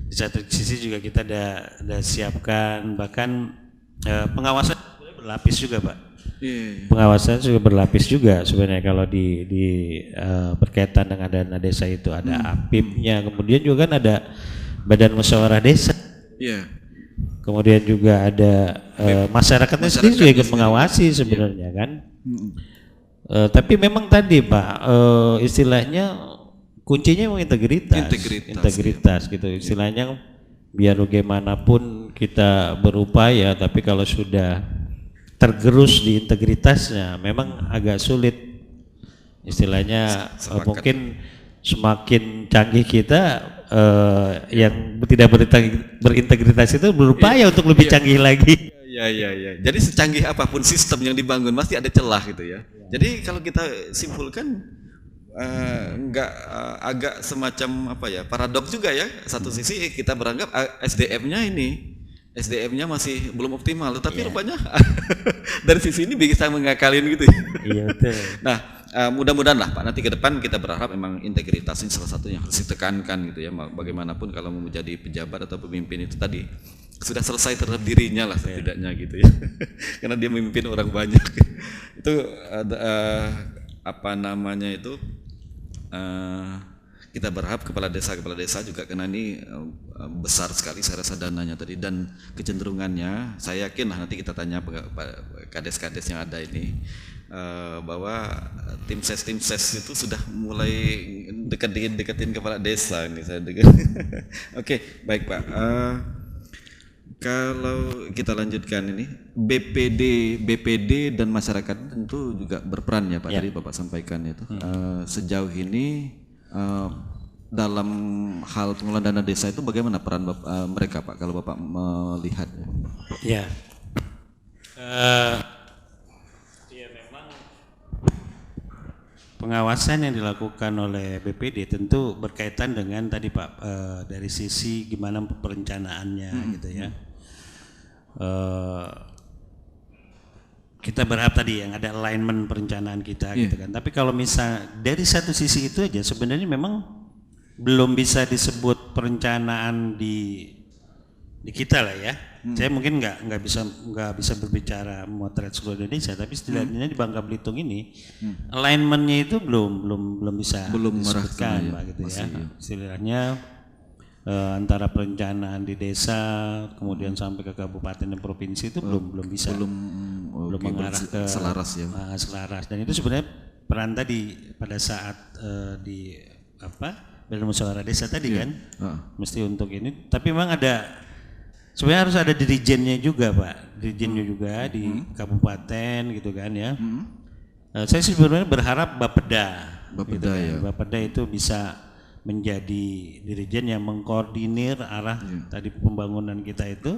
Speaker 2: Di satu sisi juga kita ada siapkan, bahkan pengawasan berlapis juga Pak.
Speaker 1: Iya.
Speaker 2: Pengawasan juga berlapis juga sebenarnya kalau di berkaitan dengan dana desa itu ada APIP-nya, kemudian juga kan ada Badan Musyawarah Desa.
Speaker 1: Iya.
Speaker 2: Kemudian juga ada masyarakatnya sendiri juga ikut mengawasi sebenarnya kan. Tapi memang tadi Pak istilahnya kuncinya memang integritas gitu istilahnya. Biar bagaimanapun kita berupaya, tapi kalau sudah tergerus di integritasnya memang agak sulit istilahnya. Mungkin semakin canggih kita yang tidak berintegritas itu berupaya untuk lebih canggih lagi.
Speaker 1: Ya. Jadi secanggih apapun sistem yang dibangun pasti ada celah gitu ya. Jadi kalau kita simpulkan agak semacam apa ya, paradoks juga ya. Satu sisi kita beranggap SDM-nya masih belum optimal, tetapi rupanya dari sisi ini bisa mengakalin gitu ya.
Speaker 2: Iya betul.
Speaker 1: Nah, mudah-mudahan lah Pak, nanti ke depan kita berharap memang integritas ini salah satu yang harus ditekankan gitu ya. Bagaimanapun kalau mau menjadi pejabat atau pemimpin itu tadi sudah selesai terhadap dirinya lah setidaknya gitu ya. Karena dia memimpin orang banyak. Itu kita berharap kepala desa juga karena ini besar sekali saya rasa dananya tadi dan kecenderungannya saya yakin lah nanti kita tanya kades-kades yang ada ini bahwa tim ses itu sudah mulai deketin kepala desa ini saya dengar. Oke, baik Pak. Kalau kita lanjutkan ini BPD dan masyarakat tentu juga berperan ya Pak. Tadi Bapak sampaikan itu sejauh ini dalam hal pengelolaan dana desa itu bagaimana peran mereka Pak kalau Bapak melihat?
Speaker 2: Ya, memang pengawasan yang dilakukan oleh BPD tentu berkaitan dengan tadi Pak dari sisi gimana perencanaannya gitu ya. Kita berharap tadi yang ada alignment perencanaan kita gitu kan. Tapi kalau misal dari satu sisi itu aja sebenarnya memang belum bisa disebut perencanaan di kita lah ya. Saya mungkin nggak bisa berbicara motret seluruh Indonesia, tapi setidaknya di Bangka Belitung ini alignmentnya itu belum bisa disebutkan Pak gitu ya. Istilahnya antara perencanaan di desa kemudian sampai ke kabupaten dan provinsi itu belum bisa mengarah ke selaras ya. Selaras, dan itu sebenarnya peran tadi pada saat di Badan Musyawarah Desa tadi kan mesti untuk ini, tapi memang sebenarnya harus ada dirijennya juga Pak, dirijennya juga di kabupaten gitu kan ya. Saya sebenarnya berharap Bapeda gitu kan. Ya. Bapeda itu bisa menjadi dirijen yang mengkoordinir arah tadi pembangunan kita itu,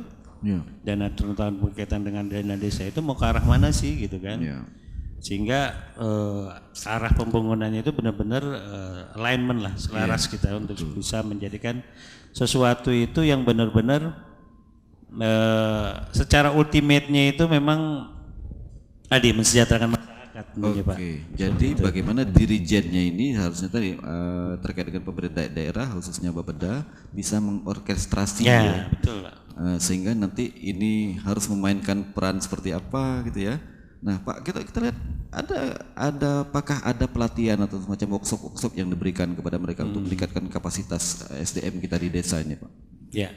Speaker 2: dana terutama berkaitan dengan dana desa itu mau ke arah mana sih gitu kan, sehingga arah pembangunannya itu benar-benar alignment lah, selaras kita untuk bisa menjadikan sesuatu itu yang benar-benar secara ultimate-nya itu memang mensejahterakan masyarakat.
Speaker 1: Jadi bagaimana dirijennya ini harusnya tadi terkait dengan pemerintah daerah khususnya Bapeda bisa mengorkestrasi
Speaker 2: betul Pak.
Speaker 1: Sehingga nanti ini harus memainkan peran seperti apa gitu ya. Nah Pak, kita lihat apakah ada pelatihan atau semacam workshop yang diberikan kepada mereka untuk meningkatkan kapasitas SDM kita di desa ini Pak?
Speaker 2: Ya,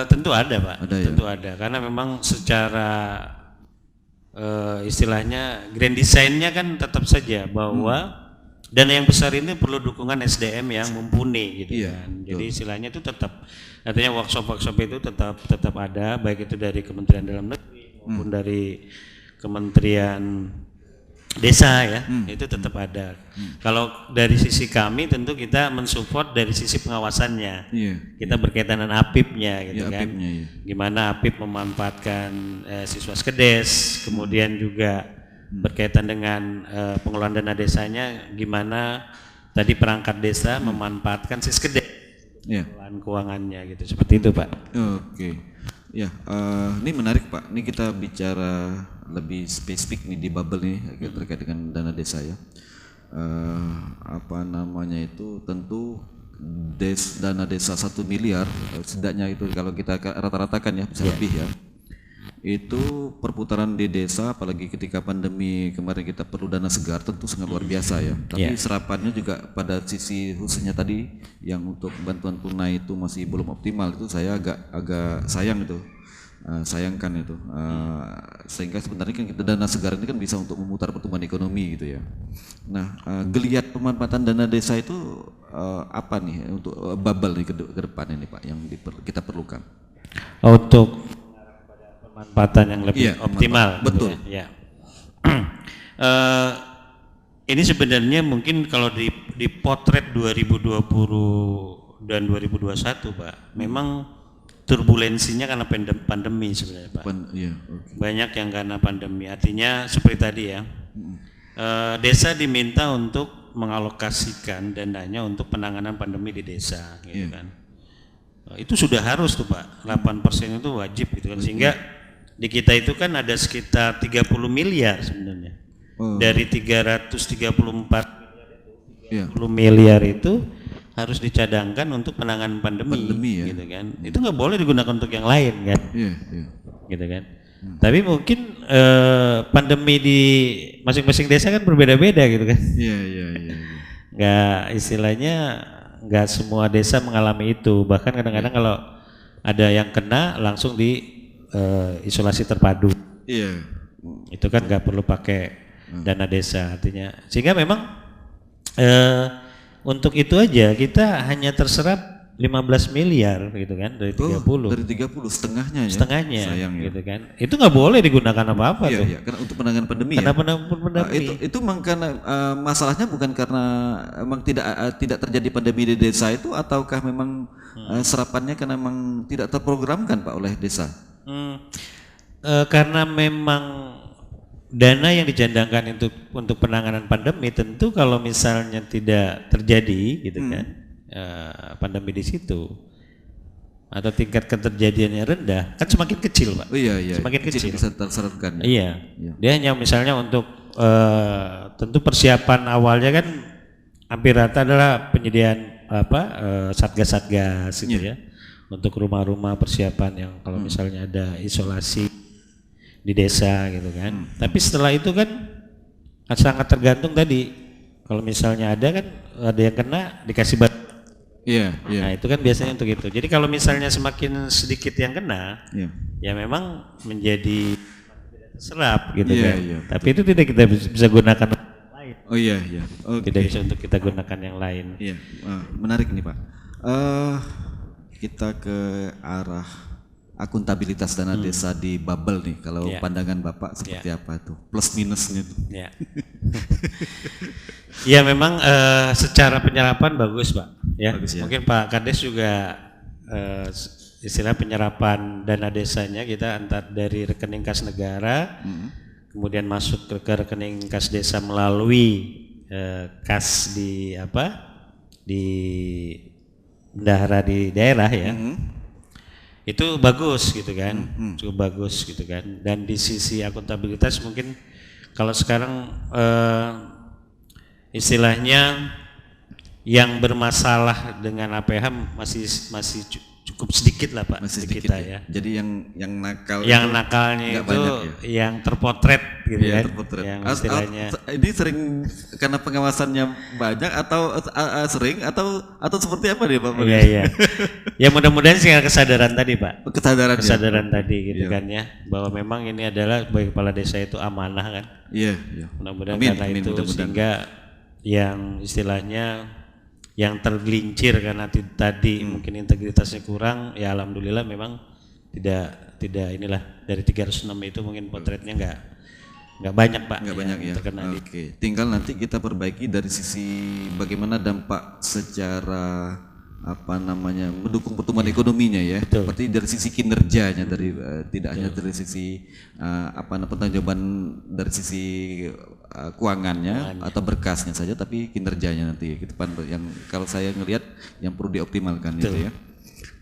Speaker 2: tentu ada Pak, tentu ada karena memang secara istilahnya grand design-nya kan tetap saja bahwa dana yang besar ini perlu dukungan SDM yang mumpuni gitu kan. Jadi istilahnya itu tetap, artinya workshop itu tetap ada, baik itu dari Kementerian Dalam Negeri maupun dari Kementerian Desa ya, itu tetap ada. Kalau dari sisi kami tentu kita mensupport dari sisi pengawasannya. Kita berkaitan dengan APIP-nya gitu kan. Gimana APIP memanfaatkan siswa skedes, kemudian juga berkaitan dengan pengelolaan dana desanya, gimana tadi perangkat desa memanfaatkan siskedes pengelolaan keuangannya gitu, seperti itu Pak.
Speaker 1: Ya, ini menarik Pak. Ini kita bicara lebih spesifik nih di bubble nih terkait dengan dana desa ya. Tentu dana desa 1 miliar setidaknya itu kalau kita rata-ratakan ya bisa lebih ya. itu perputaran di desa, apalagi ketika pandemi kemarin kita perlu dana segar, tentu sangat luar biasa ya. Tapi serapannya juga pada sisi khususnya tadi yang untuk bantuan tunai itu masih belum optimal, itu saya agak sayang itu. Sayangkan itu, sehingga sebenarnya kan kita dana segar ini kan bisa untuk memutar pertumbuhan ekonomi gitu ya. Nah, geliat pemanfaatan dana desa itu apa nih untuk bubble nih ke depan ini Pak yang kita perlukan?
Speaker 2: Untuk pemanfaatan yang lebih optimal.
Speaker 1: Betul.
Speaker 2: Gitu ya. Ini sebenarnya mungkin kalau di potret 2020 dan 2021 Pak, memang turbulensinya karena pandemi sebenarnya Pak.
Speaker 1: Okay.
Speaker 2: Banyak yang karena pandemi. Artinya seperti tadi ya, desa diminta untuk mengalokasikan dananya untuk penanganan pandemi di desa, gitu kan. Itu sudah harus tuh Pak, 8% itu wajib gitu kan. Sehingga di kita itu kan ada sekitar 30 miliar sebenarnya. Dari 334 miliar itu harus dicadangkan untuk penanganan pandemi ya? Gitu kan. Itu nggak boleh digunakan untuk yang lain kan, gitu kan. Tapi mungkin pandemi di masing-masing desa kan berbeda-beda gitu kan. Nggak, istilahnya nggak semua desa mengalami itu. Bahkan kadang-kadang kalau ada yang kena langsung di isolasi terpadu. Itu kan nggak perlu pakai dana desa artinya. Sehingga memang untuk itu aja kita hanya terserap 15 miliar gitu kan dari 30.
Speaker 1: Dari 30 setengahnya ya.
Speaker 2: Setengahnya
Speaker 1: sayang
Speaker 2: gitu kan. Itu nggak boleh digunakan apa-apa tuh.
Speaker 1: Iya, karena untuk penanganan pandemi.
Speaker 2: Karena pandemi.
Speaker 1: Itu memang karena masalahnya bukan karena memang tidak terjadi pandemi di desa itu, ataukah memang serapannya karena memang tidak terprogramkan Pak oleh desa?
Speaker 2: Karena memang dana yang dicadangkan untuk penanganan pandemi, tentu kalau misalnya tidak terjadi gitu kan pandemi di situ atau tingkat keterjadiannya rendah, kan semakin kecil Pak. Semakin kecil
Speaker 1: bisa terserapkan.
Speaker 2: Dia hanya misalnya untuk tentu persiapan awalnya kan hampir rata adalah penyediaan satgas-satgas gitu ya, untuk rumah-rumah persiapan yang kalau misalnya ada isolasi di desa gitu kan. Tapi setelah itu kan sangat tergantung tadi, kalau misalnya ada yang kena dikasih bantuan. Nah itu kan biasanya untuk itu. Jadi kalau misalnya semakin sedikit yang kena, ya memang menjadi serap gitu kan. Tapi itu tidak kita bisa gunakan lain. Tidak bisa untuk kita gunakan yang lain.
Speaker 1: Menarik nih Pak. Kita ke arah akuntabilitas dana desa di bubble nih, kalau pandangan Bapak seperti apa tuh plus minusnya tuh?
Speaker 2: Ya memang secara penyerapan bagus Pak.
Speaker 1: Bagus, ya.
Speaker 2: Mungkin Pak Kades juga istilah penyerapan dana desanya kita antar dari rekening kas negara, kemudian masuk ke rekening kas desa melalui kas di bendahara di daerah ya. Itu bagus gitu kan, cukup bagus gitu kan. Dan di sisi akuntabilitas mungkin kalau sekarang istilahnya yang bermasalah dengan APH masih cukup sedikit lah Pak,
Speaker 1: masih
Speaker 2: sedikit
Speaker 1: kita ya. Jadi yang
Speaker 2: nakalnya itu yang terpotret gitu kan.
Speaker 1: Terpotret.
Speaker 2: Yang istilahnya
Speaker 1: ini sering karena pengawasannya banyak atau sering atau seperti apa nih Pak?
Speaker 2: Iya. Ya mudah-mudahan sih kesadaran tadi Pak.
Speaker 1: Kesadaran
Speaker 2: tadi gitu kan ya, bahwa memang ini adalah bagi kepala desa itu amanah kan. Mudah-mudahan karena itu sehingga yang istilahnya yang tergelincir karena tadi mungkin integritasnya kurang, ya alhamdulillah memang tidak inilah dari 306 itu mungkin potretnya nggak banyak Pak.
Speaker 1: Nggak banyak ya. Tinggal nanti kita perbaiki dari sisi bagaimana dampak secara mendukung pertumbuhan ekonominya ya. Seperti dari sisi kinerjanya, dari tidak hanya dari sisi pertanggungjawaban dari sisi keuangannya atau berkasnya saja, tapi kinerjanya nanti ke depan yang kalau saya ngelihat yang perlu dioptimalkan itu ya.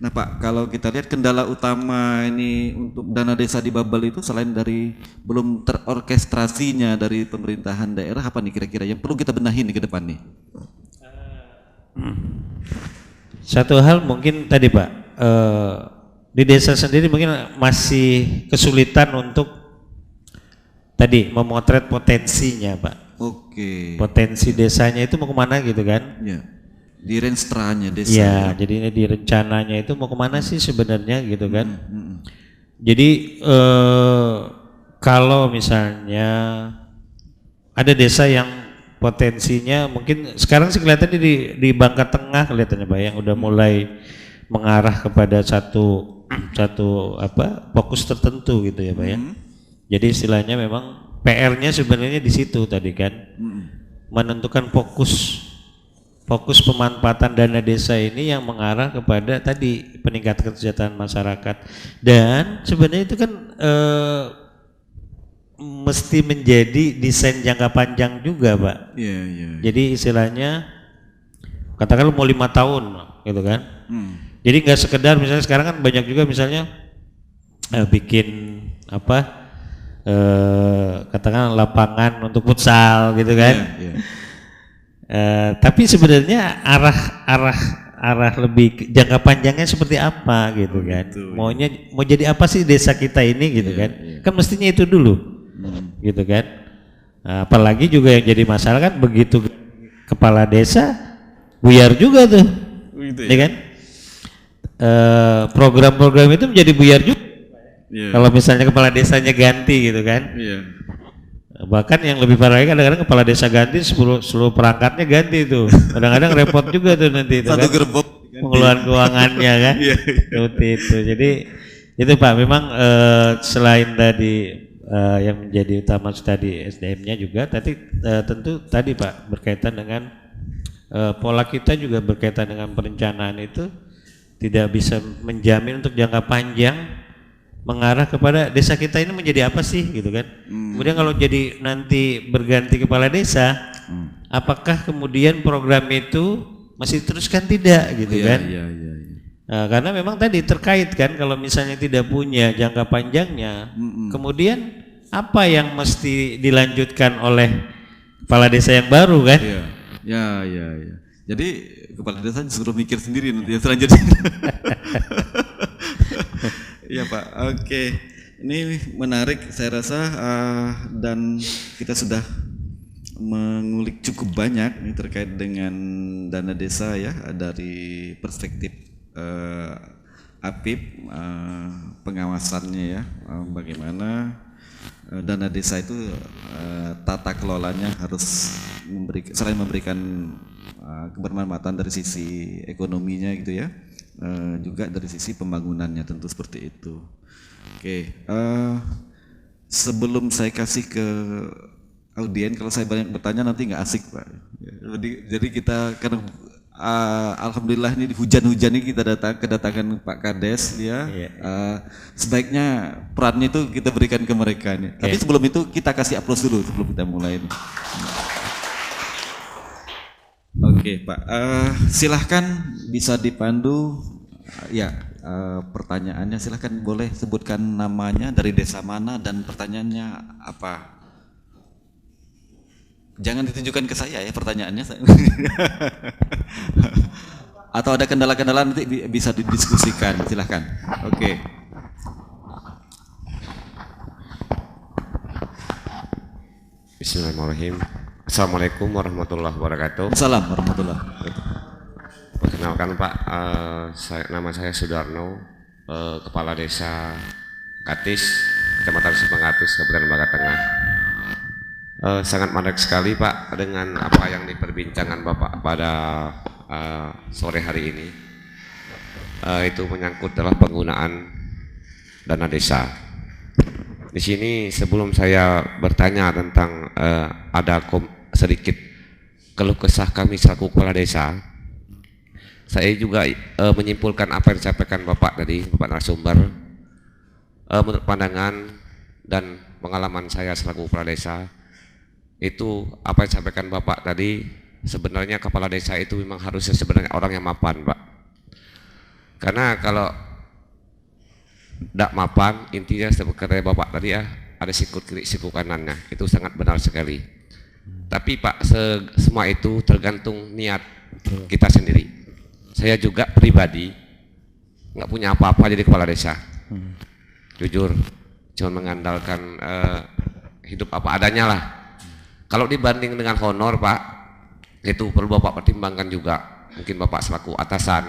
Speaker 1: Nah Pak, kalau kita lihat kendala utama ini untuk dana desa di Babel itu selain dari belum terorkestrasinya dari pemerintahan daerah, apa nih kira-kira yang perlu kita benahi nih ke depan nih?
Speaker 2: Satu hal mungkin tadi Pak, di desa sendiri mungkin masih kesulitan untuk tadi memotret potensinya, Pak.
Speaker 1: Oke.
Speaker 2: Potensi desanya itu mau kemana gitu kan?
Speaker 1: Ya. Di renstranya desa.
Speaker 2: Ya, jadi ini di rencananya itu mau kemana sih sebenarnya gitu kan? Jadi kalau misalnya ada desa yang potensinya mungkin sekarang sih kelihatannya di Bangka Tengah kelihatannya Pak yang udah mulai mengarah kepada satu fokus tertentu gitu ya Pak ya. Jadi istilahnya memang PR-nya sebenarnya di situ tadi kan, menentukan fokus pemanfaatan dana desa ini yang mengarah kepada tadi peningkatan kesejahteraan masyarakat, dan sebenarnya itu kan mesti menjadi desain jangka panjang juga Pak. Jadi istilahnya katakan mau 5 tahun gitu kan. Jadi nggak sekedar misalnya sekarang kan banyak juga misalnya bikin katakan lapangan untuk futsal gitu kan. Tapi sebenarnya arah lebih jangka panjangnya seperti apa gitu kan. Mau jadi apa sih desa kita ini gitu kan. Kan mestinya itu dulu gitu kan. Apalagi juga yang jadi masalah kan begitu kepala desa buyar juga tuh ya kan. Program-program itu menjadi buyar juga. Kalau misalnya kepala desanya ganti gitu kan. Bahkan yang lebih parah lagi kadang-kadang kepala desa ganti seluruh perangkatnya ganti itu. Kadang-kadang repot juga tuh nanti itu
Speaker 1: satu
Speaker 2: kan.
Speaker 1: gerbong
Speaker 2: Pengeluaran keuangannya kan. Seperti itu. Jadi itu Pak memang selain tadi yang menjadi utama tadi SDM-nya juga tentu tadi Pak berkaitan dengan pola kita juga berkaitan dengan perencanaan itu tidak bisa menjamin untuk jangka panjang mengarah kepada desa kita ini menjadi apa sih gitu kan. Kemudian kalau jadi nanti berganti kepala desa, apakah kemudian program itu masih teruskan tidak gitu kan. Nah, karena memang tadi terkait kan kalau misalnya tidak punya jangka panjangnya, kemudian apa yang mesti dilanjutkan oleh kepala desa yang baru kan.
Speaker 1: Jadi kepala desa disuruh mikir sendiri nanti yang selanjutnya. Iya Pak, oke. Ini menarik saya rasa dan kita sudah mengulik cukup banyak nih terkait dengan dana desa ya dari perspektif APIP, pengawasannya ya, bagaimana dana desa itu tata kelolanya harus selain memberikan kebermanfaatan dari sisi ekonominya gitu ya, juga dari sisi pembangunannya tentu seperti itu. Oke, sebelum saya kasih ke audien, kalau saya banyak bertanya nanti nggak asik Pak. Jadi kita karena alhamdulillah ini hujan-hujan ini kita kedatangan Pak Kades ya. Sebaiknya perannya itu kita berikan ke mereka nih. Tapi sebelum itu kita kasih aplaus dulu sebelum kita mulai. Oke Pak, silahkan bisa dipandu pertanyaannya, silahkan boleh sebutkan namanya, dari desa mana dan pertanyaannya apa. Jangan ditujukan ke saya ya pertanyaannya. Atau ada kendala-kendala nanti bisa didiskusikan, silahkan. Oke.
Speaker 3: Bismillahirrahmanirrahim. Assalamualaikum warahmatullahi wabarakatuh.
Speaker 1: Assalamualaikum warahmatullahi wabarakatuh.
Speaker 3: Perkenalkan Pak, nama saya Sudarno, Kepala Desa Katis, Kecamatan Simpangkatis, Kabupaten Bangka Tengah. Sangat menarik sekali Pak dengan apa yang diperbincangkan Bapak pada sore hari ini. Itu menyangkut dalam penggunaan dana desa. Di sini sebelum saya bertanya tentang ada sedikit keluh kesah kami selaku kepala desa, saya juga menyimpulkan apa yang disampaikan Bapak tadi, Bapak narasumber. Menurut pandangan dan pengalaman saya selaku kepala desa, itu apa yang disampaikan Bapak tadi, sebenarnya kepala desa itu memang harusnya sebenarnya orang yang mapan Pak. Karena kalau tidak mapan, intinya seperti Bapak tadi ya, ada siku kiri siku kanannya, itu sangat benar sekali. Tapi Pak, semua itu tergantung niat kita sendiri. Saya juga pribadi nggak punya apa-apa jadi kepala desa. Jujur, cuma mengandalkan hidup apa adanya lah. Kalau dibanding dengan honor Pak, itu perlu Bapak pertimbangkan juga. Mungkin Bapak selaku atasan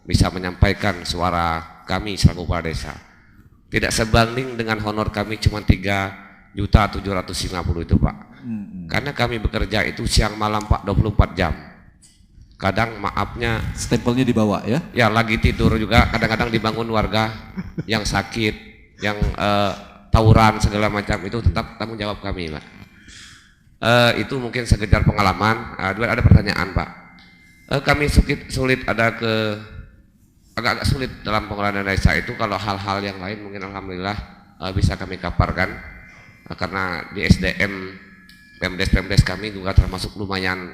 Speaker 3: bisa menyampaikan suara kami selaku kepala desa. Tidak sebanding dengan honor kami cuma 3.750.000 itu Pak. Karena kami bekerja itu siang malam Pak 24 jam. Kadang maafnya
Speaker 4: stempelnya dibawa ya?
Speaker 3: Ya lagi tidur juga kadang-kadang dibangun warga yang sakit, yang tawuran segala macam, itu tetap tanggung jawab kami Pak. Itu mungkin sekedar pengalaman. Ada pertanyaan Pak. Kami sulit agak-agak sulit dalam pengelolaan desa itu. Kalau hal-hal yang lain mungkin alhamdulillah bisa kami kaparkan, karena di SDM Pemdes kami juga termasuk lumayan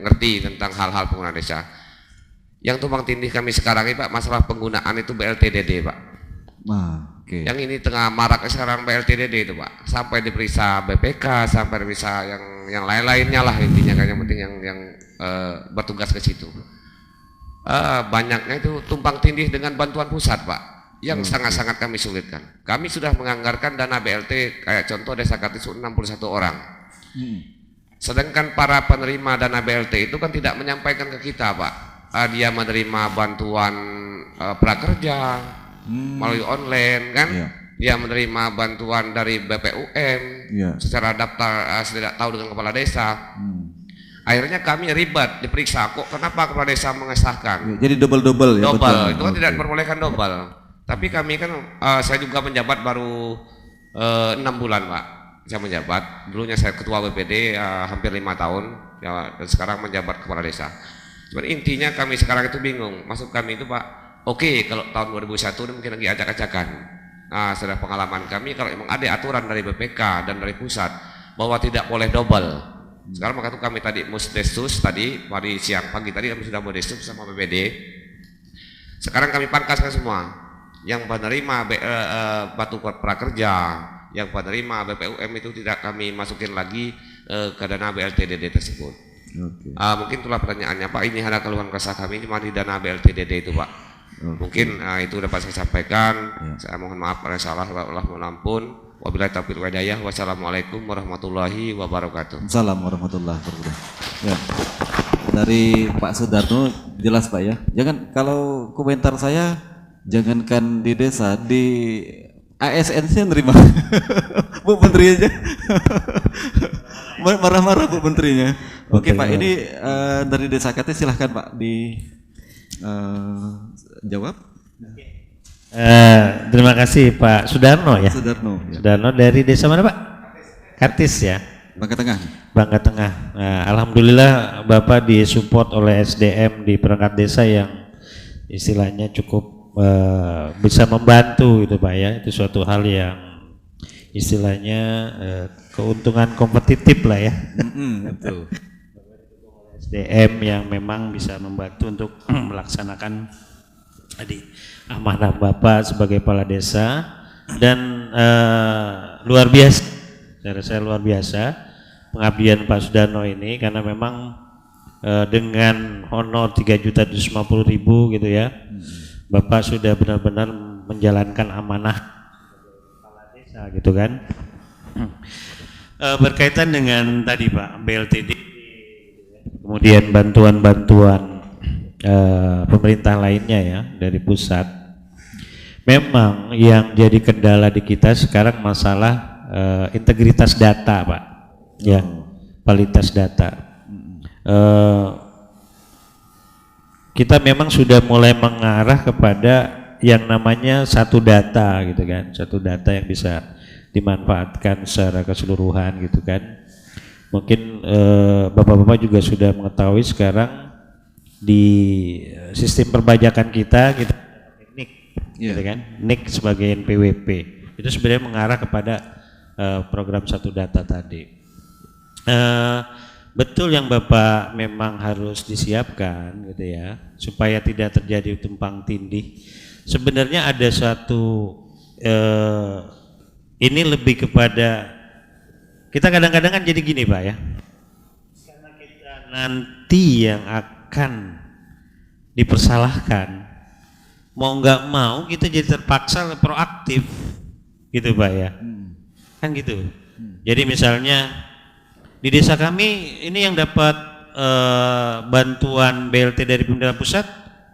Speaker 3: ngerti tentang hal-hal pengelolaan desa. Yang tumpang tindih kami sekarang ini Pak, masalah penggunaan itu BLTDD Pak.
Speaker 4: Okay.
Speaker 3: Yang ini tengah marak sekarang BLTDD itu Pak, sampai diperiksa BPK, sampai diperiksa yang lain-lainnya lah intinya kan, yang penting yang bertugas ke situ. Banyaknya itu tumpang tindih dengan bantuan pusat Pak, yang sangat-sangat kami sulitkan. Kami sudah menganggarkan dana BLT kayak contoh Desa Katis 61 orang. Sedangkan para penerima dana BLT itu kan tidak menyampaikan ke kita Pak. Dia menerima bantuan prakerja melalui online kan. Dia menerima bantuan dari BPUM secara daftar tidak tahu dengan kepala desa. Akhirnya kami ribet diperiksa, kok kenapa kepala desa mengesahkan.
Speaker 4: Jadi double ya?
Speaker 3: Double, itu kan tidak diperbolehkan double. Tapi kami kan, saya juga menjabat baru 6 bulan Pak. Saya menjabat, dulunya saya ketua BPD hampir 5 tahun ya, dan sekarang menjabat kepala desa. Cuman intinya kami sekarang itu bingung, maksud kami itu Pak, oke, kalau tahun 2001 ini mungkin lagi acak-acakan. Sudah pengalaman kami kalau memang ada aturan dari BPK dan dari pusat bahwa tidak boleh double. Sekarang maka itu kami tadi musdesus tadi pada siang pagi tadi kami sudah musdesus sama BPD. Sekarang kami pangkaskan semua. Yang penerima batu prakerja, yang penerima BPUM itu tidak kami masukin lagi ke dana BLTDD tersebut. Mungkin itulah pertanyaannya Pak. Ini ada keluhan kesah kami cuma di dana BLTDD itu Pak. Mungkin itu dapat saya sampaikan. Saya mohon maaf pada salah, Allah mohon ampun. Wabillahi taufiq wal hidayah. Wassalamualaikum warahmatullahi wabarakatuh.
Speaker 4: Assalamualaikum warahmatullahi wabarakatuh. Ya. Dari Pak Sudarno jelas Pak ya. Jangan, kalau komentar saya, jangankan di desa, di ASN sih nerima. Bu Menteri aja. Marah-marah Bu Menterinya. Oke Pak, ini dari Desa Katis silahkan Pak di jawab.
Speaker 2: Terima kasih Pak Sudarno ya.
Speaker 4: Sudarno
Speaker 2: dari desa mana Pak? Katis ya.
Speaker 4: Bangka Tengah.
Speaker 2: Bangka Tengah. Alhamdulillah Bapak disupport oleh SDM di perangkat desa yang istilahnya cukup bisa membantu gitu Pak ya. Itu suatu hal yang istilahnya keuntungan kompetitif lah ya.
Speaker 4: Betul.
Speaker 2: SDM yang memang bisa membantu untuk melaksanakan tadi amanah Bapak sebagai kepala desa, dan luar biasa, saya luar biasa pengabdian Pak Sudarno ini, karena memang dengan honor 3.750.000 gitu ya, Bapak sudah benar-benar menjalankan amanah kepala desa gitu kan. Berkaitan dengan tadi Pak BLTD, kemudian bantuan-bantuan pemerintah lainnya ya dari pusat, memang yang jadi kendala di kita sekarang masalah integritas data Pak, ya, kualitas data. Kita memang sudah mulai mengarah kepada yang namanya satu data gitu kan, satu data yang bisa dimanfaatkan secara keseluruhan gitu kan. Mungkin bapak-bapak juga sudah mengetahui sekarang di sistem perpajakan kita NIK, gitu kan, NIK sebagai NPWP itu sebenarnya mengarah kepada program satu data tadi. Betul yang Bapak memang harus disiapkan gitu ya, supaya tidak terjadi tumpang tindih. Sebenarnya ada satu ini lebih kepada kita kadang-kadang kan jadi gini Pak ya, karena kita nanti yang akan dipersalahkan mau nggak mau kita jadi terpaksa proaktif gitu Pak ya. Kan gitu. Jadi misalnya di desa kami ini yang dapat bantuan BLT dari pemerintah pusat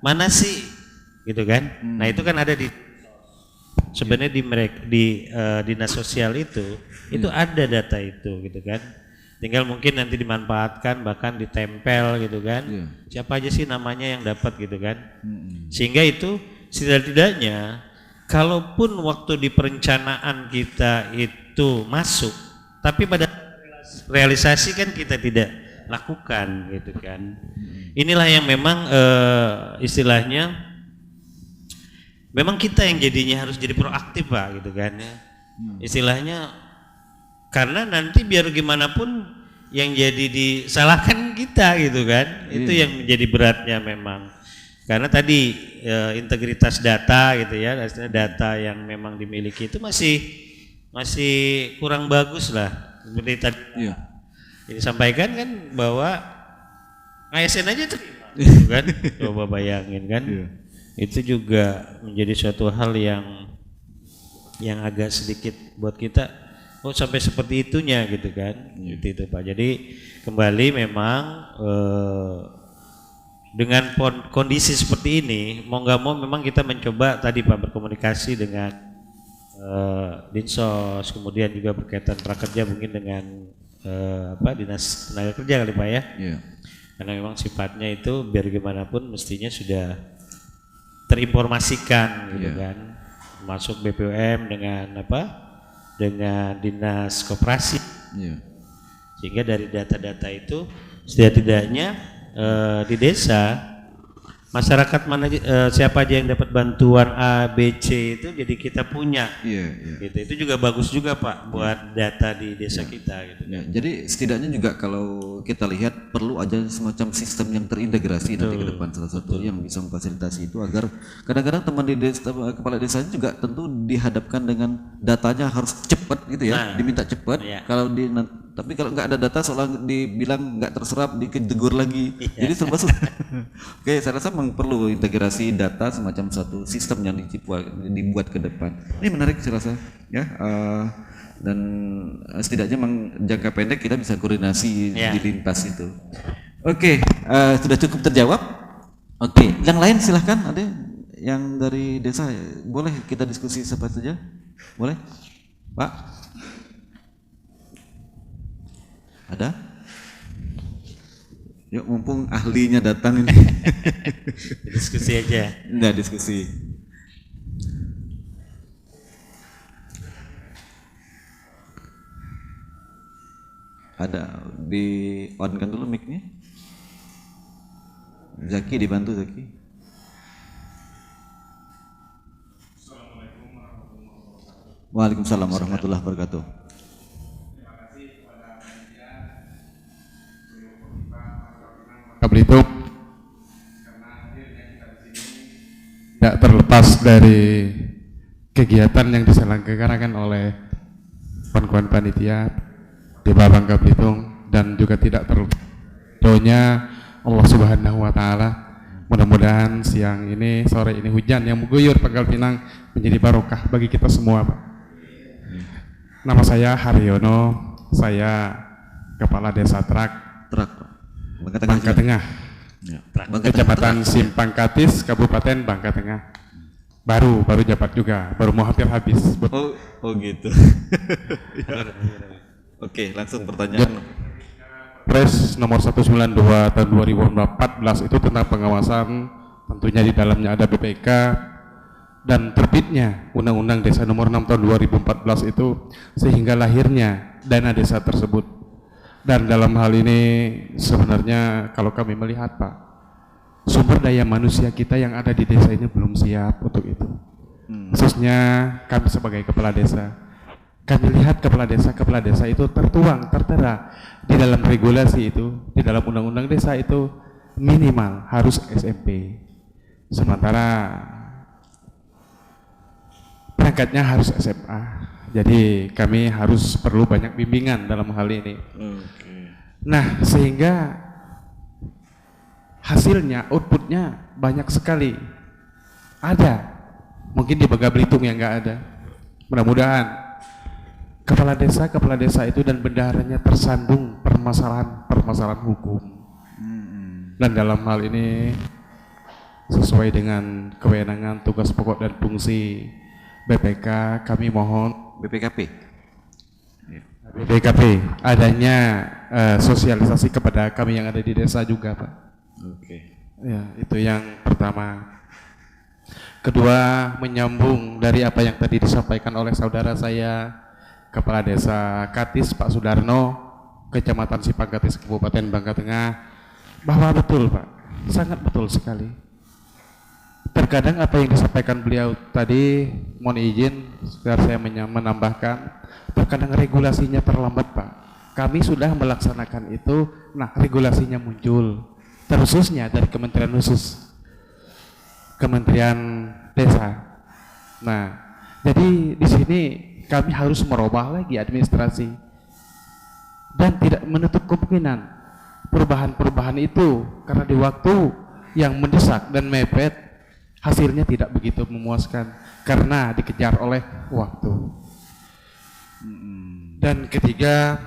Speaker 2: mana sih gitu kan. Nah itu kan ada di sebenarnya di dinas sosial itu ada data itu gitu kan. Tinggal mungkin nanti dimanfaatkan, bahkan ditempel gitu kan. Siapa aja sih namanya yang dapat gitu kan. Sehingga itu setidak-tidaknya kalaupun waktu di perencanaan kita itu masuk, tapi pada realisasi kan kita tidak lakukan gitu kan. Inilah yang memang istilahnya memang kita yang jadinya harus jadi proaktif Pak gitu kan ya. Istilahnya karena nanti biar gimana pun yang jadi disalahkan kita gitu kan. Itu yang menjadi beratnya memang. Karena tadi integritas data gitu ya, data yang memang dimiliki itu masih kurang bagus lah. Seperti tadi disampaikan kan bahwa ASN aja terima gitu kan. Coba bayangin kan. Itu juga menjadi suatu hal yang agak sedikit buat kita sampai seperti itunya gitu kan. Itu Pak. Jadi kembali memang dengan kondisi seperti ini mau nggak mau memang kita mencoba tadi Pak berkomunikasi dengan Dinsos, kemudian juga berkaitan prakerja mungkin dengan dinas tenaga kerja kali Pak ya. Karena memang sifatnya itu biar gimana pun mestinya sudah terinformasikan gitu kan. Masuk BPOM dengan dengan dinas koperasi, sehingga dari data-data itu setidaknya di desa masyarakat mana siapa aja yang dapat bantuan A, B, C itu jadi kita punya, gitu. Itu juga bagus juga Pak buat data di desa kita, gitu.
Speaker 4: Jadi setidaknya juga kalau kita lihat perlu aja semacam sistem yang terintegrasi nanti ke depan, salah satu yang bisa memfasilitasi itu agar kadang-kadang teman di desa, kepala desanya juga tentu dihadapkan dengan datanya harus cepat gitu ya, diminta cepat. Kalau tapi kalau nggak ada data seolah dibilang nggak terserap, ditegur lagi, jadi serba susah. Oke, saya rasa memang perlu integrasi data semacam satu sistem yang dibuat ke depan. Ini menarik saya rasa ya, dan setidaknya memang jangka pendek kita bisa koordinasi di lintas itu. Oke, sudah cukup terjawab. Oke, yang lain silahkan, ada yang dari desa boleh kita diskusi siapa saja, boleh Pak? Ada? Yuk mumpung ahlinya datang ini.
Speaker 2: Diskusi aja.
Speaker 4: Enggak diskusi. Ada, di on kan dulu mic-nya. Zaki dibantu Zaki. Waalaikumsalam warahmatullahi wabarakatuh.
Speaker 5: Belitung karena hadirnya kita di sini tidak terlepas dari kegiatan yang diselenggarakan oleh kawan-kawan panitia di Bangka Belitung, dan juga tidak terlepas doanya Allah Subhanahu wa taala. Mudah-mudahan siang ini, sore ini hujan yang mengguyur Pangkal Pinang menjadi barokah bagi kita semua, Pak. Nama saya Haryono, saya Kepala Desa Trak Bangka Tengah, Kecamatan Simpang Katis, Kabupaten Bangka Tengah. Baru jabat juga, baru mau hampir habis.
Speaker 4: Oh gitu. Oke, langsung pertanyaan.
Speaker 5: Pres nomor 192 tahun 2014 itu tentang pengawasan, tentunya di dalamnya ada BPK, dan terbitnya Undang-Undang Desa nomor 6 tahun 2014 itu sehingga lahirnya dana desa tersebut. Dan dalam hal ini sebenarnya kalau kami melihat Pak, sumber daya manusia kita yang ada di desa ini belum siap untuk itu. Khususnya kami sebagai kepala desa, kami lihat kepala desa itu tertuang, tertera di dalam regulasi itu, di dalam undang-undang desa itu minimal harus SMP. Sementara perangkatnya harus SMA. Jadi kami harus perlu banyak bimbingan dalam hal ini. Nah, sehingga hasilnya, outputnya banyak sekali. Ada, mungkin di Bangka Belitung yang nggak ada. Mudah-mudahan kepala desa itu dan bendaharanya tersandung permasalahan hukum. Dan dalam hal ini sesuai dengan kewenangan, tugas pokok dan fungsi BPK, kami mohon BPKP adanya sosialisasi kepada kami yang ada di desa juga, Pak.
Speaker 1: Oke.
Speaker 5: Ya, itu yang pertama. Kedua, menyambung dari apa yang tadi disampaikan oleh saudara saya, Kepala Desa Katis Pak Sudarno, Kecamatan Sipangkatis, Kabupaten Bangka Tengah, bahwa betul, Pak, sangat betul sekali. Terkadang apa yang disampaikan beliau tadi, mohon izin sekedar saya menambahkan, terkadang regulasinya terlambat, Pak. Kami sudah melaksanakan itu, nah regulasinya muncul, terkhususnya dari Kementerian Desa. Nah, jadi di sini kami harus merubah lagi administrasi dan tidak menutup kemungkinan perubahan-perubahan itu karena di waktu yang mendesak dan mepet hasilnya tidak begitu memuaskan karena dikejar oleh waktu. Dan ketiga,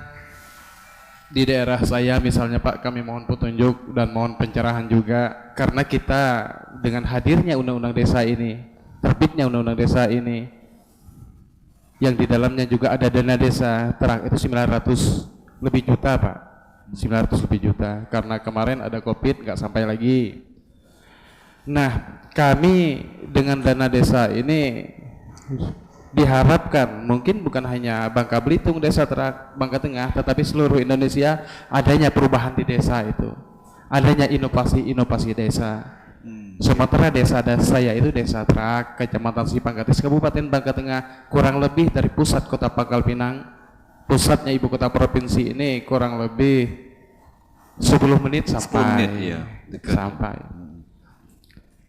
Speaker 5: di daerah saya misalnya Pak, kami mohon petunjuk dan mohon pencerahan juga karena kita dengan hadirnya undang-undang desa ini, terbitnya undang-undang desa ini yang di dalamnya juga ada dana desa itu 900 lebih juta, Pak. 900 lebih juta karena kemarin ada Covid nggak sampai lagi. Nah, kami dengan dana desa ini diharapkan mungkin bukan hanya Bangka Belitung, Desa Terak, Bangka Tengah, tetapi seluruh Indonesia adanya perubahan di desa itu, adanya inovasi desa. Sementara desa saya itu Desa Terak, Kecamatan Sipangkatis, Kabupaten Bangka Tengah, kurang lebih dari pusat kota Pangkal Pinang, pusatnya ibu kota provinsi ini kurang lebih 10 menit sampai. Sampai.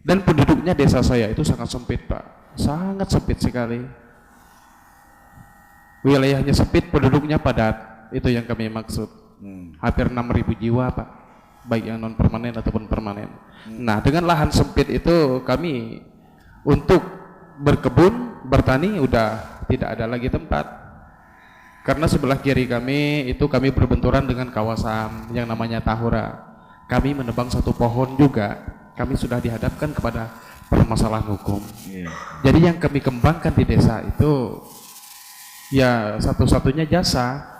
Speaker 5: Dan penduduknya desa saya itu sangat sempit, Pak, sangat sempit sekali. Wilayahnya sempit, penduduknya padat, itu yang kami maksud. Hampir 6.000 jiwa, Pak, baik yang non permanen ataupun permanen. Nah, dengan lahan sempit itu kami untuk berkebun, bertani udah tidak ada lagi tempat. Karena sebelah kiri kami itu kami berbenturan dengan kawasan yang namanya Tahura. Kami menebang satu pohon juga, kami sudah dihadapkan kepada permasalahan hukum. Jadi yang kami kembangkan di desa itu ya satu-satunya jasa.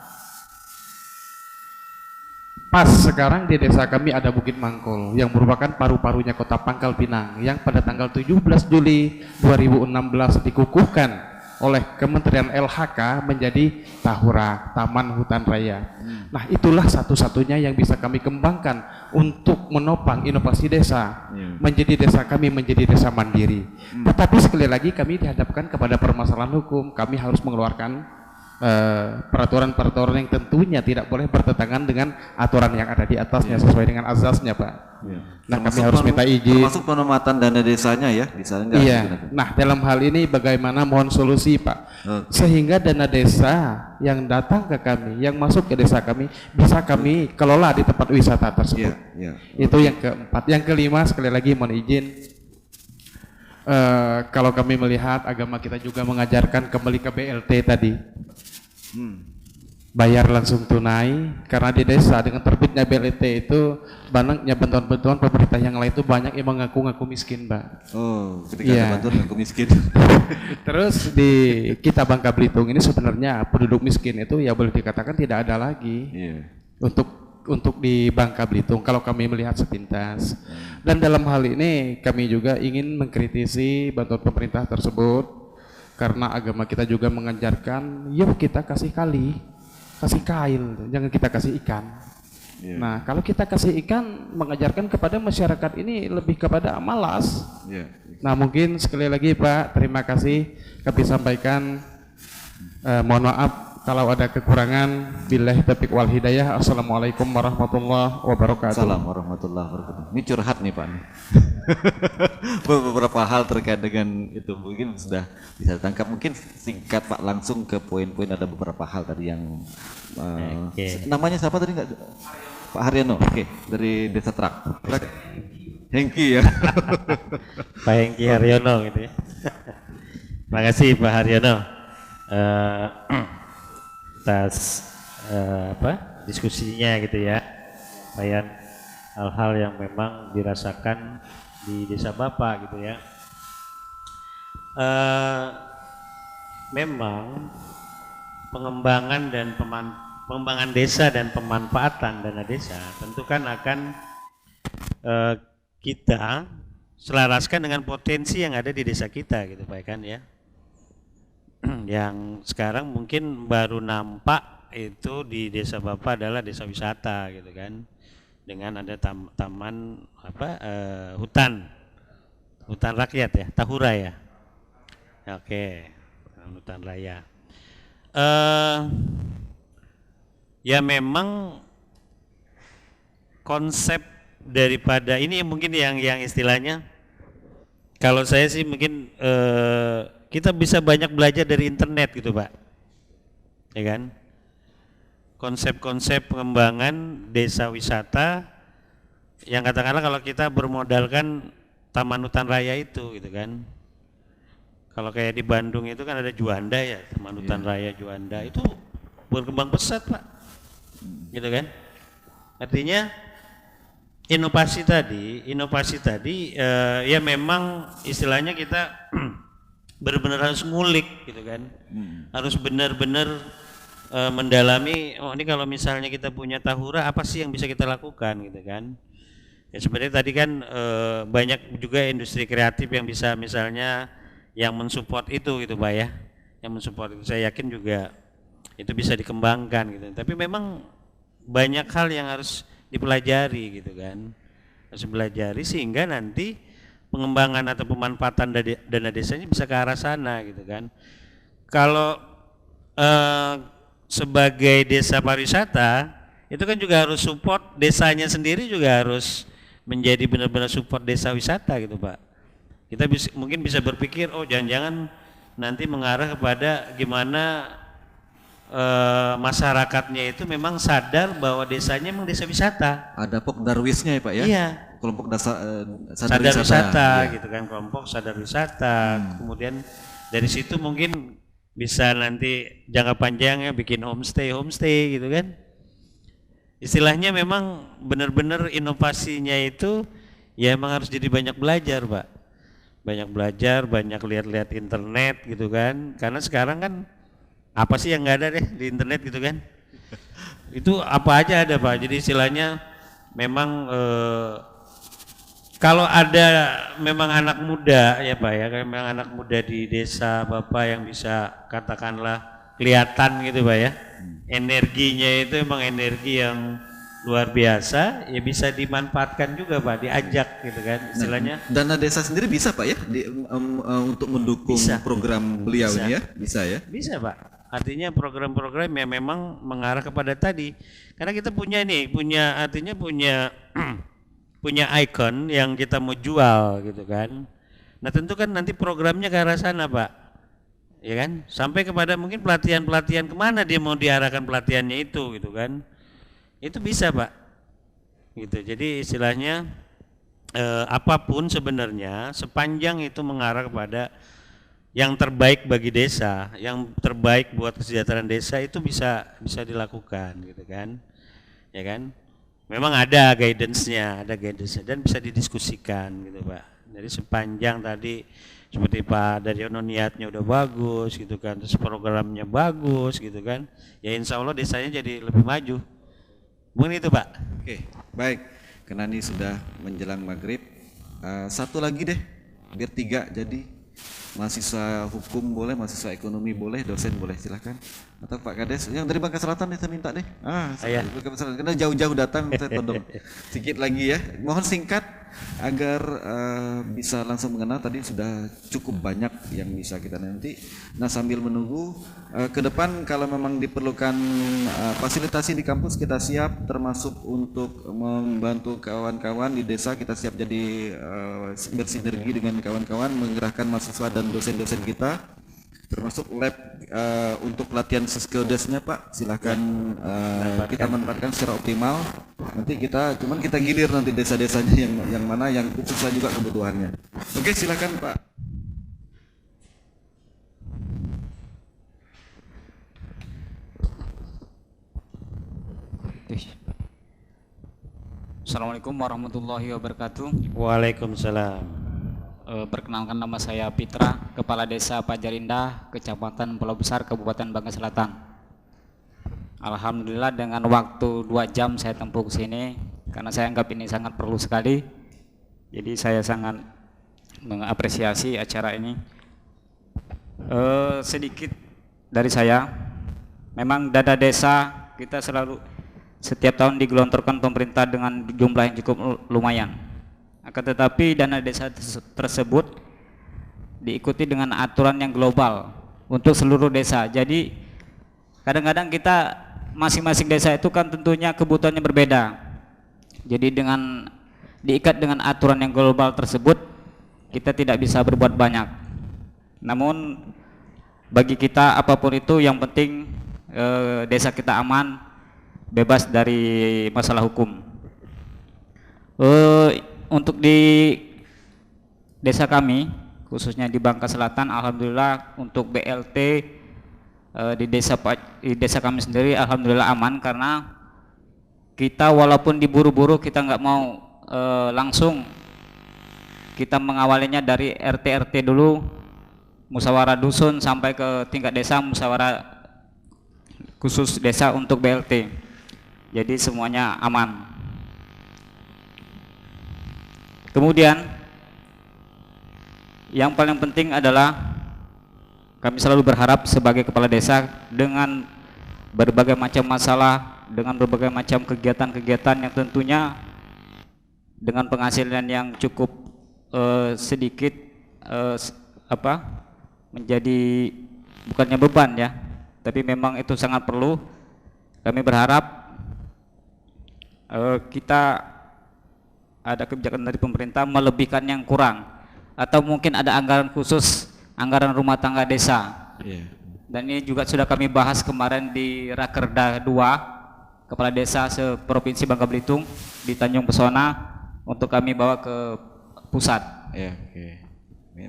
Speaker 5: Pas sekarang di desa kami ada Bukit Mangkol yang merupakan paru-parunya kota Pangkal Pinang yang pada tanggal 17 Juli 2016 dikukuhkan oleh Kementerian LHK menjadi Tahura, Taman Hutan Raya. Nah, itulah satu-satunya yang bisa kami kembangkan untuk menopang inovasi desa, menjadi desa kami menjadi desa mandiri. Tetapi sekali lagi kami dihadapkan kepada permasalahan hukum, kami harus mengeluarkan peraturan-peraturan yang tentunya tidak boleh bertentangan dengan aturan yang ada di atasnya sesuai dengan azasnya, Pak. Nah, kami harus minta izin.
Speaker 4: Termasuk penempatan dana desanya ya, di sana enggak?
Speaker 5: Iya. Nah, dalam hal ini bagaimana mohon solusi, Pak, sehingga dana desa yang datang ke kami, yang masuk ke desa kami bisa kami kelola di tempat wisata tersebut. Itu yang keempat. Yang kelima, sekali lagi mohon izin. Kalau kami melihat agama kita juga mengajarkan kembali ke BLT tadi, bayar langsung tunai, karena di desa dengan terbitnya BLT itu banyaknya bantuan-bantuan pemerintah yang lain itu banyak yang mengaku-ngaku miskin, Mbak. Oh, ketika ada bantuan ngaku miskin. Terus di kita Bangka Belitung ini sebenarnya penduduk miskin itu ya boleh dikatakan tidak ada lagi. Untuk di Bangka Belitung kalau kami melihat sepintas. Dan dalam hal ini kami juga ingin mengkritisi bantuan pemerintah tersebut karena agama kita juga mengajarkan yuk kita kasih kail, jangan kita kasih ikan. Nah, kalau kita kasih ikan mengajarkan kepada masyarakat ini lebih kepada malas. Nah, mungkin sekali lagi Pak, terima kasih kami sampaikan. Mohon maaf kalau ada kekurangan. Billahi taufiq wal hidayah. Assalamualaikum warahmatullahi wabarakatuh.
Speaker 4: Assalamualaikum warahmatullahi wabarakatuh. Ini curhat nih Pak. Beberapa hal terkait dengan itu mungkin sudah bisa ditangkap. Mungkin singkat Pak, langsung ke poin-poin. Ada beberapa hal tadi yang namanya siapa tadi nggak? Pak Haryono. Oke, dari Desa Terak. Hengki ya.
Speaker 2: Pak Hengki Haryono gitu ya. Terima kasih Pak Haryono atas diskusinya gitu ya. Bayan hal-hal yang memang dirasakan di desa Bapak gitu ya. Memang pengembangan dan pengembangan desa dan pemanfaatan dana desa tentu kan akan kita selaraskan dengan potensi yang ada di desa kita gitu Pak kan ya. Yang sekarang mungkin baru nampak itu di desa Bapak adalah desa wisata gitu kan, dengan ada taman hutan rakyat ya, Tahura ya. Oke, hutan raya. Ya memang konsep daripada ini mungkin yang istilahnya, kalau saya sih mungkin kita bisa banyak belajar dari internet gitu Pak, ya kan? Konsep-konsep pengembangan desa wisata yang katakanlah kalau kita bermodalkan taman hutan raya itu gitu kan. Kalau kayak di Bandung itu kan ada Juanda ya, taman hutan raya Juanda itu berkembang pesat Pak, gitu kan? Artinya inovasi tadi ya memang istilahnya kita benar-benar harus ngulik gitu kan, harus benar-benar mendalami. Oh ini kalau misalnya kita punya Tahura apa sih yang bisa kita lakukan gitu kan? Ya sebenarnya tadi kan banyak juga industri kreatif yang bisa misalnya yang mensupport itu gitu Pak ya, yang mensupport itu saya yakin juga itu bisa dikembangkan gitu. Tapi memang banyak hal yang harus dipelajari gitu kan, harus dipelajari sehingga nanti pengembangan atau pemanfaatan dana desanya bisa ke arah sana gitu kan. Kalau sebagai desa pariwisata itu kan juga harus support desanya sendiri, juga harus menjadi benar-benar support desa wisata gitu Pak. Kita mungkin bisa berpikir oh jangan-jangan nanti mengarah kepada gimana masyarakatnya itu memang sadar bahwa desanya memang desa wisata.
Speaker 4: Ada Pokdarwisnya ya Pak ya?
Speaker 2: Iya.
Speaker 4: Kelompok
Speaker 2: sadar wisata gitu kan, kelompok sadar wisata. Kemudian dari situ mungkin bisa nanti jangka panjangnya bikin homestay gitu kan. Istilahnya memang benar-benar inovasinya itu ya emang harus jadi banyak belajar Pak. Banyak belajar, banyak lihat-lihat internet gitu kan. Karena sekarang kan apa sih yang nggak ada deh di internet gitu kan. Itu apa aja ada Pak. Jadi istilahnya memang kalau ada memang anak muda ya Pak ya, memang anak muda di desa Bapak yang bisa katakanlah kelihatan gitu Pak ya, energinya itu emang energi yang luar biasa, ya bisa dimanfaatkan juga Pak, diajak gitu kan istilahnya.
Speaker 4: Dana desa sendiri bisa Pak ya untuk mendukung program beliau ini ya? Bisa ya?
Speaker 2: Bisa Pak, artinya program-program yang memang mengarah kepada tadi, karena kita punya punya icon yang kita mau jual gitu kan. Nah tentu kan nanti programnya ke arah sana Pak, ya kan, sampai kepada mungkin pelatihan kemana dia mau diarahkan pelatihannya itu gitu kan. Itu bisa Pak gitu. Jadi istilahnya apapun sebenarnya sepanjang itu mengarah kepada yang terbaik bagi desa, yang terbaik buat kesejahteraan desa itu bisa dilakukan gitu kan, ya kan. Memang ada guidance-nya dan bisa didiskusikan gitu Pak. Jadi sepanjang tadi seperti Pak Daryono niatnya udah bagus gitu kan, terus programnya bagus gitu kan, ya insya Allah desanya jadi lebih maju. Mungkin itu Pak.
Speaker 1: Oke, baik. Karena ini sudah menjelang maghrib, satu lagi deh, biar 3 jadi. Mahasiswa hukum boleh, mahasiswa ekonomi boleh, dosen boleh, silahkan. Atau Pak Kades, yang dari Bangka Selatan saya minta deh. Bangka Selatan, karena jauh-jauh datang, saya todong. Sedikit lagi ya, mohon singkat agar bisa langsung mengenal. Tadi sudah cukup banyak yang bisa kita nanti. Nah sambil menunggu ke depan kalau memang diperlukan fasilitasi di kampus kita siap, termasuk untuk membantu kawan-kawan di desa, kita siap jadi bersinergi dengan kawan-kawan, menggerakkan mahasiswa dan dosen-dosen kita, termasuk lab untuk pelatihan psikodesnya Pak, silahkan kita manfaatkan secara optimal. Nanti kita gilir nanti desa-desanya yang mana yang susah juga kebutuhannya. Oke, silakan Pak.
Speaker 6: Assalamualaikum warahmatullahi wabarakatuh.
Speaker 2: Waalaikumsalam.
Speaker 6: Perkenalkan, nama saya Pitra, Kepala Desa Pajarindah, Kecamatan Pulau Besar, Kabupaten Bangka Selatan. Alhamdulillah dengan waktu 2 jam saya tempuh ke sini karena saya anggap ini sangat perlu sekali. Jadi saya sangat mengapresiasi acara ini. Sedikit dari saya, memang dana desa kita selalu setiap tahun digelontorkan pemerintah dengan jumlah yang cukup lumayan. Akan tetapi dana desa tersebut diikuti dengan aturan yang global untuk seluruh desa. Jadi kadang-kadang kita masing-masing desa itu kan tentunya kebutuhannya berbeda. Jadi dengan diikat dengan aturan yang global tersebut, kita tidak bisa berbuat banyak. Namun bagi kita apapun itu yang penting desa kita aman, bebas dari masalah hukum. Untuk di desa kami, khususnya di Bangka Selatan, alhamdulillah untuk BLT di desa kami sendiri alhamdulillah aman, karena kita walaupun diburu-buru kita nggak mau langsung, kita mengawalinya dari RT dulu, musyawarah dusun sampai ke tingkat desa, musyawarah khusus desa untuk BLT. Jadi semuanya aman. Kemudian yang paling penting adalah kami selalu berharap sebagai kepala desa dengan berbagai macam masalah, dengan berbagai macam kegiatan-kegiatan yang tentunya dengan penghasilan yang cukup sedikit menjadi bukannya beban ya, tapi memang itu sangat perlu. Kami berharap kita ada kebijakan dari pemerintah melebihkan yang kurang, atau mungkin ada anggaran khusus, anggaran rumah tangga desa. Dan ini juga sudah kami bahas kemarin di Rakerda 2 Kepala Desa se-Provinsi Bangka Belitung di Tanjung Pesona, untuk kami bawa ke pusat.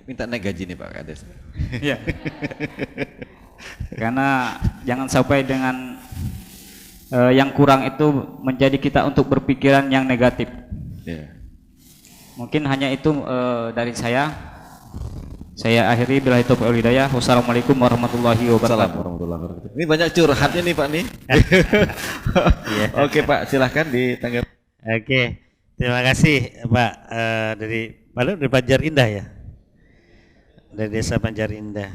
Speaker 1: Minta naik gaji nih Pak Kades.
Speaker 6: Iya. Karena jangan sampai dengan yang kurang itu menjadi kita untuk berpikiran yang negatif. Mungkin hanya itu dari saya. Saya akhiri, billahi taufiq wal hidayah. Wassalamualaikum warahmatullahi wabarakatuh.
Speaker 1: Ini banyak curhatnya nih Pak nih. Oke Pak, silahkan ditanggapi.
Speaker 2: Oke, terima kasih Pak. Dari Banjar Indah ya, dari desa Banjar Indah.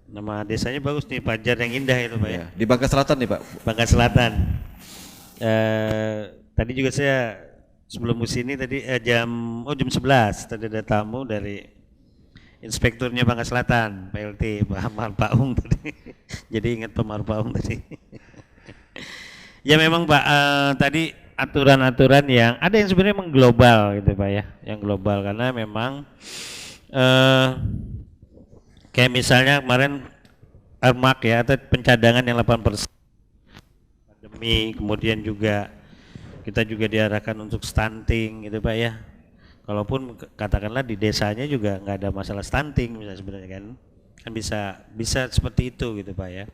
Speaker 2: Nama desanya bagus nih, Banjar yang Indah itu Pak ya.
Speaker 1: Di Bangka Selatan nih Pak.
Speaker 2: Bangka Selatan. Tadi juga saya sebelum kesini tadi jam 11 tadi ada tamu dari inspekturnya Bangka Selatan, PLT Pak Amar Paung tadi. Jadi ingat Pak Amar Paung tadi. Ya memang Pak, tadi aturan-aturan yang ada yang sebenarnya memang global gitu Pak ya, yang global, karena memang kayak misalnya kemarin Armak ya, atau pencadangan yang 8% pandemi, kemudian juga kita juga diarahkan untuk stunting gitu Pak ya. Kalaupun katakanlah di desanya juga nggak ada masalah stunting misalnya, sebenarnya kan bisa seperti itu gitu Pak ya.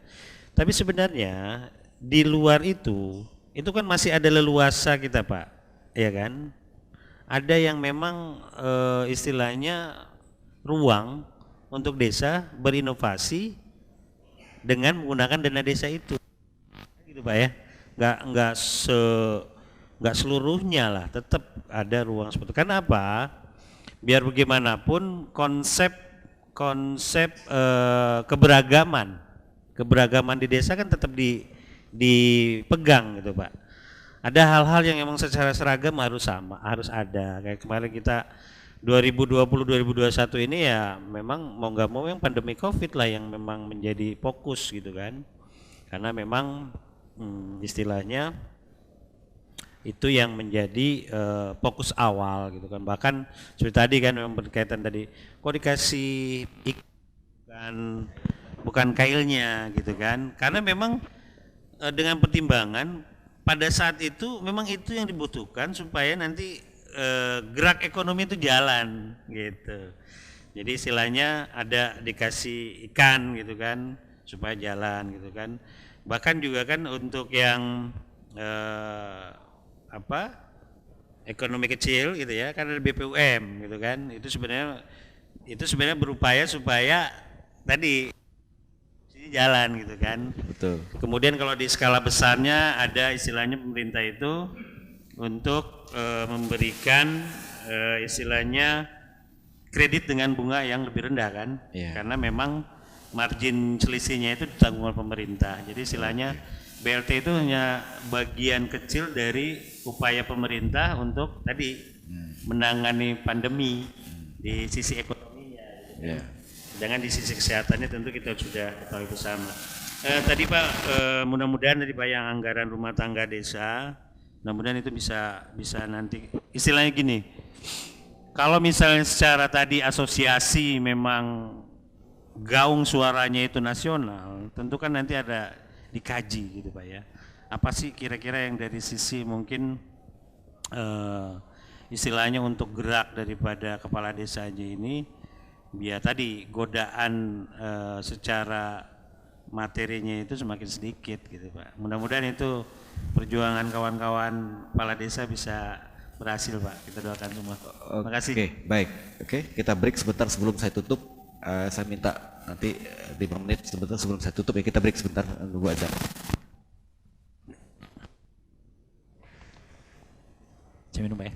Speaker 2: Tapi sebenarnya di luar itu kan masih ada leluasa kita Pak, ya kan? Ada yang memang istilahnya ruang untuk desa berinovasi dengan menggunakan dana desa itu, gitu Pak ya. Nggak seluruhnya lah, tetap ada ruang seperti itu. Karena apa? Biar bagaimanapun konsep keberagaman di desa kan tetap dipegang gitu Pak. Ada hal-hal yang memang secara seragam harus sama, harus ada. Kayak kemarin kita 2020-2021 ini ya memang mau nggak mau yang pandemi COVID lah yang memang menjadi fokus gitu kan. Karena memang istilahnya itu yang menjadi fokus awal gitu kan. Bahkan seperti tadi kan memang berkaitan tadi, kok dikasih bukan kailnya gitu kan, karena memang dengan pertimbangan pada saat itu memang itu yang dibutuhkan supaya nanti gerak ekonomi itu jalan gitu. Jadi istilahnya ada dikasih ikan gitu kan supaya jalan gitu kan. Bahkan juga kan untuk yang ekonomi kecil gitu ya kan ada BPUM gitu kan. Itu sebenarnya berupaya supaya tadi jalan gitu kan.
Speaker 1: Betul.
Speaker 2: Kemudian kalau di skala besarnya ada istilahnya pemerintah itu untuk memberikan istilahnya kredit dengan bunga yang lebih rendah kan. Karena memang margin selisihnya itu ditanggung oleh pemerintah. Jadi istilahnya BLT itu hanya bagian kecil dari upaya pemerintah untuk tadi menangani pandemi di sisi ekonominya. Jangan di sisi kesehatannya tentu kita sudah ketahui bersama. Tadi Pak, mudah-mudahan tadi Pak yang anggaran rumah tangga desa, mudah-mudahan itu bisa nanti istilahnya gini. Kalau misalnya secara tadi asosiasi memang gaung suaranya itu nasional, tentu kan nanti ada dikaji gitu Pak ya. Apa sih kira-kira yang dari sisi mungkin istilahnya untuk gerak daripada kepala desa aja ini, biar tadi godaan secara materinya itu semakin sedikit gitu Pak. Mudah-mudahan itu perjuangan kawan-kawan kepala desa bisa berhasil Pak. Kita doakan semua. Terima kasih.
Speaker 1: Oke, baik. Oke, kita break sebentar sebelum saya tutup. Saya minta nanti 5 menit sebentar sebelum saya tutup ya, kita break sebentar nunggu aja.
Speaker 2: Saya minum Pak ya.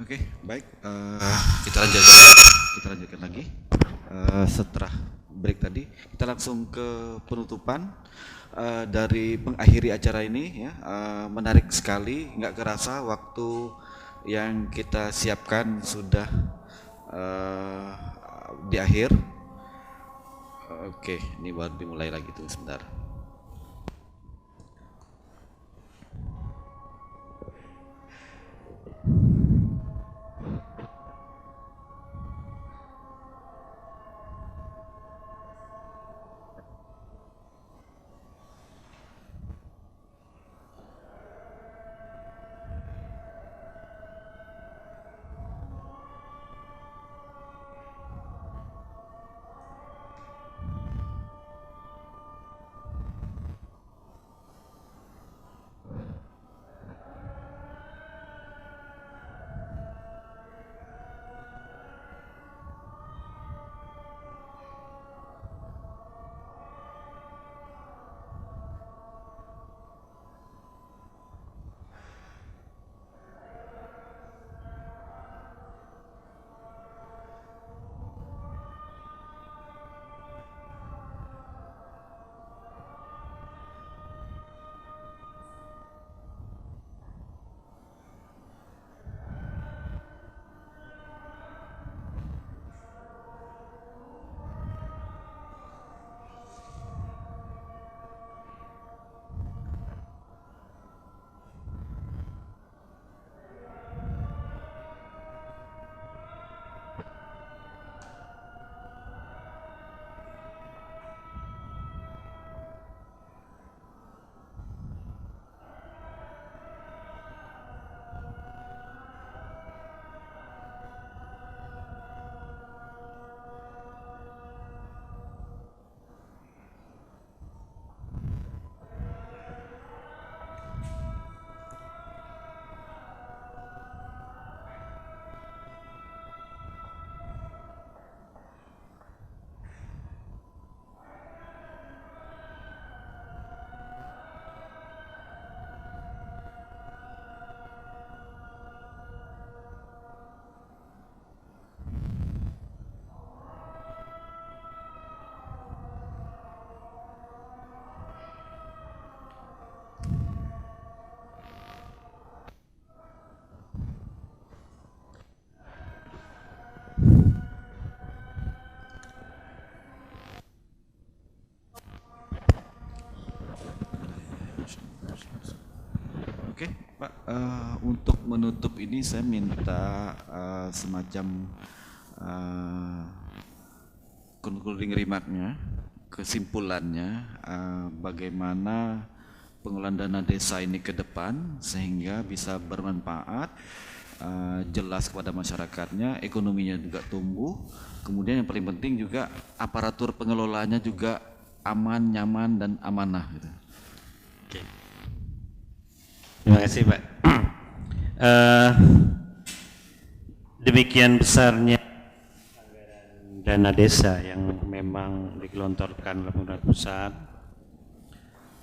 Speaker 1: Oke, baik. Kita lanjutkan lagi. Setelah break tadi, kita langsung ke penutupan dari pengakhiri acara ini. Ya, menarik sekali, nggak kerasa waktu yang kita siapkan sudah di akhir. Oke, ini baru dimulai lagi tuh sebentar. untuk menutup ini saya minta semacam concluding remark-nya, kesimpulannya, bagaimana pengelolaan dana desa ini ke depan sehingga bisa bermanfaat, jelas kepada masyarakatnya, ekonominya juga tumbuh, kemudian yang paling penting juga aparatur pengelolaannya juga aman, nyaman, dan amanah gitu.
Speaker 2: Oke. Terima kasih Pak. Demikian besarnya anggaran dana desa yang memang digelontorkan oleh pemerintah pusat,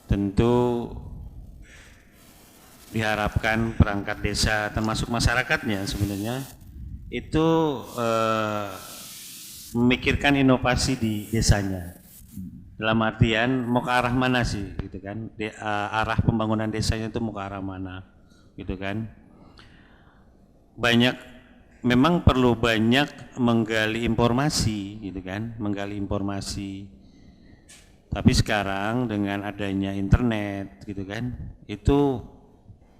Speaker 2: tentu diharapkan perangkat desa termasuk masyarakatnya sebenarnya itu memikirkan inovasi di desanya. Dalam artian mau ke arah mana sih gitu kan, arah pembangunan desanya itu mau ke arah mana gitu kan. Memang perlu banyak menggali informasi gitu kan, menggali informasi. Tapi sekarang dengan adanya internet gitu kan, itu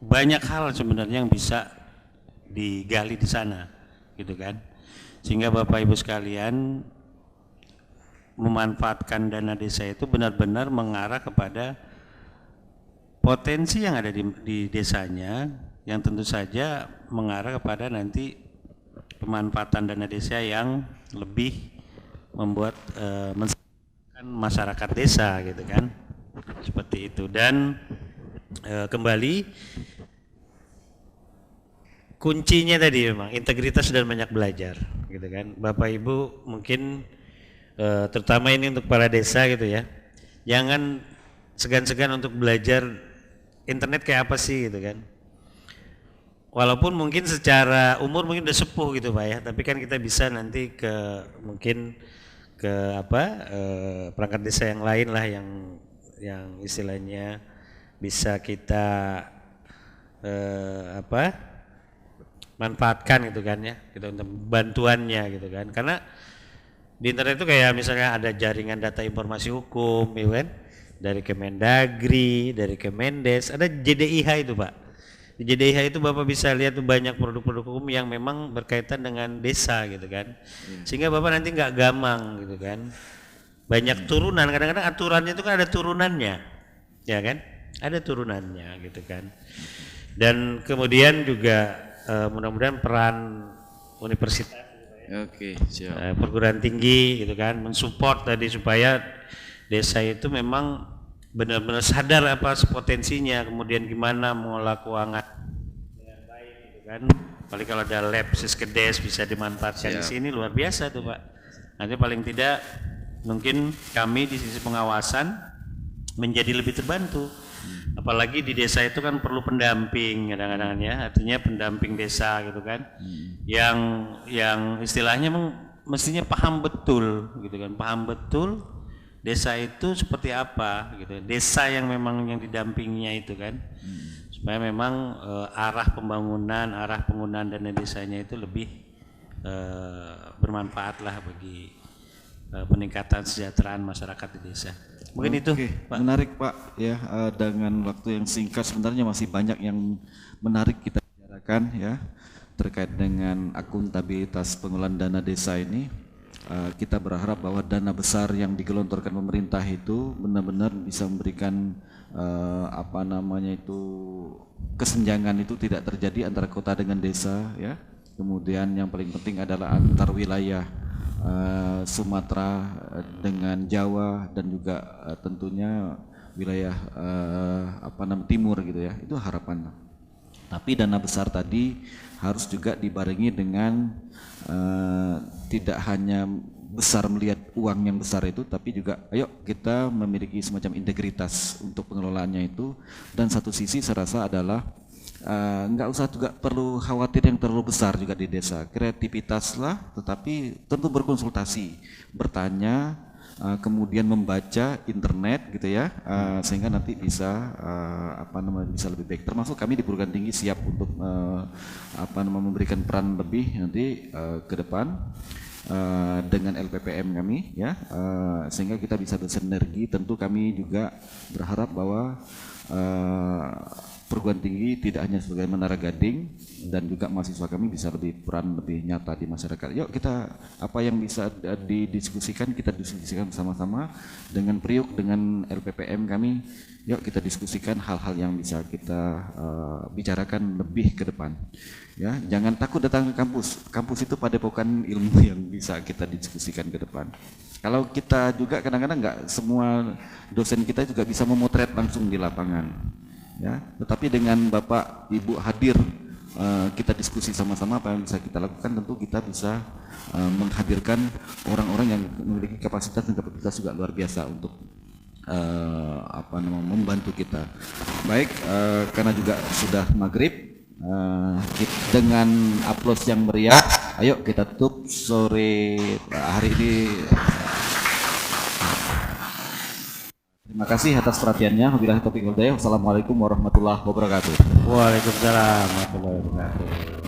Speaker 2: banyak hal sebenarnya yang bisa digali di sana gitu kan. Sehingga Bapak Ibu sekalian memanfaatkan dana desa itu benar-benar mengarah kepada potensi yang ada di desanya, yang tentu saja mengarah kepada nanti pemanfaatan dana desa yang lebih membuat masyarakat desa gitu kan, seperti itu. Dan kembali kuncinya tadi memang integritas dan banyak belajar gitu kan. Bapak Ibu mungkin terutama ini untuk para desa gitu ya, jangan segan-segan untuk belajar internet kayak apa sih gitu kan. Walaupun mungkin secara umur mungkin udah sepuh gitu Pak ya, tapi kan kita bisa nanti mungkin ke perangkat desa yang lain lah yang istilahnya bisa kita manfaatkan gitu kan ya, gitu, untuk bantuannya gitu kan. Karena di internet itu kayak misalnya ada jaringan data informasi hukum, ya kan? Dari Kemendagri, dari Kemendes, ada JDIH itu Pak. Di JDIH itu Bapak bisa lihat tuh banyak produk-produk hukum yang memang berkaitan dengan desa gitu kan. Sehingga Bapak nanti nggak gamang gitu kan. Banyak turunan, kadang-kadang aturannya itu kan ada turunannya, ya kan? Ada turunannya gitu kan. Dan kemudian juga mudah-mudahan peran universitas,
Speaker 1: Oke, siap.
Speaker 2: perguruan tinggi gitu kan, mensupport tadi supaya desa itu memang benar-benar sadar apa potensinya, kemudian gimana mengolah keuangan dengan baik gitu kan. Paling kalau ada lab Siskedes bisa dimanfaatkan di sini, luar biasa tuh Pak. Nanti paling tidak mungkin kami di sisi pengawasan menjadi lebih terbantu. Apalagi di desa itu kan perlu pendamping kadang-kadang ya, artinya pendamping desa gitu kan, yang istilahnya mestinya paham betul gitu kan, paham betul desa itu seperti apa gitu, desa yang memang yang didampinginya itu kan, supaya memang arah pembangunan, arah penggunaan dana desanya itu lebih bermanfaat lah bagi peningkatan kesejahteraan masyarakat di desa. Mungkin itu Pak.
Speaker 1: Menarik Pak ya, dengan waktu yang singkat sebenarnya masih banyak yang menarik kita bicarakan ya terkait dengan akuntabilitas pengelolaan dana desa ini. Kita berharap bahwa dana besar yang digelontorkan pemerintah itu benar-benar bisa memberikan kesenjangan itu tidak terjadi antara kota dengan desa ya. Kemudian yang paling penting adalah antar wilayah Sumatera dengan Jawa dan juga tentunya wilayah timur gitu ya, itu harapan. Tapi dana besar tadi harus juga dibarengi dengan tidak hanya besar melihat uang yang besar itu, tapi juga ayo kita memiliki semacam integritas untuk pengelolaannya itu. Dan satu sisi saya rasa adalah nggak usah juga perlu khawatir yang terlalu besar juga di desa, kreativitas lah, tetapi tentu berkonsultasi, bertanya, kemudian membaca internet gitu ya, sehingga nanti bisa bisa lebih baik. Termasuk kami di perguruan tinggi siap untuk memberikan peran lebih nanti ke depan dengan LPPM kami ya, sehingga kita bisa bersinergi. Tentu kami juga berharap bahwa
Speaker 4: perguruan tinggi tidak hanya sebagai menara gading, dan juga mahasiswa kami bisa peran lebih nyata di masyarakat. Yuk kita apa yang bisa didiskusikan, kita diskusikan bersama-sama dengan Priuk, dengan LPPM kami. Yuk kita diskusikan hal-hal yang bisa kita bicarakan lebih ke depan. Ya, jangan takut datang ke kampus. Kampus itu padepokan ilmu yang bisa kita diskusikan ke depan. Kalau kita juga kadang-kadang nggak semua dosen kita juga bisa memotret langsung di lapangan. Ya, tetapi dengan Bapak Ibu hadir, kita diskusi sama-sama apa yang bisa kita lakukan. Tentu kita bisa menghadirkan orang-orang yang memiliki kapasitas dan kapasitas juga luar biasa untuk membantu kita. Baik, karena juga sudah maghrib, dengan aplaus yang meriah, ayo kita tutup sore hari ini. Terima kasih atas perhatiannya. Wabillahi taufiq wal hidayah. Wassalamualaikum warahmatullahi wabarakatuh.
Speaker 2: Waalaikumsalam warahmatullahi wabarakatuh.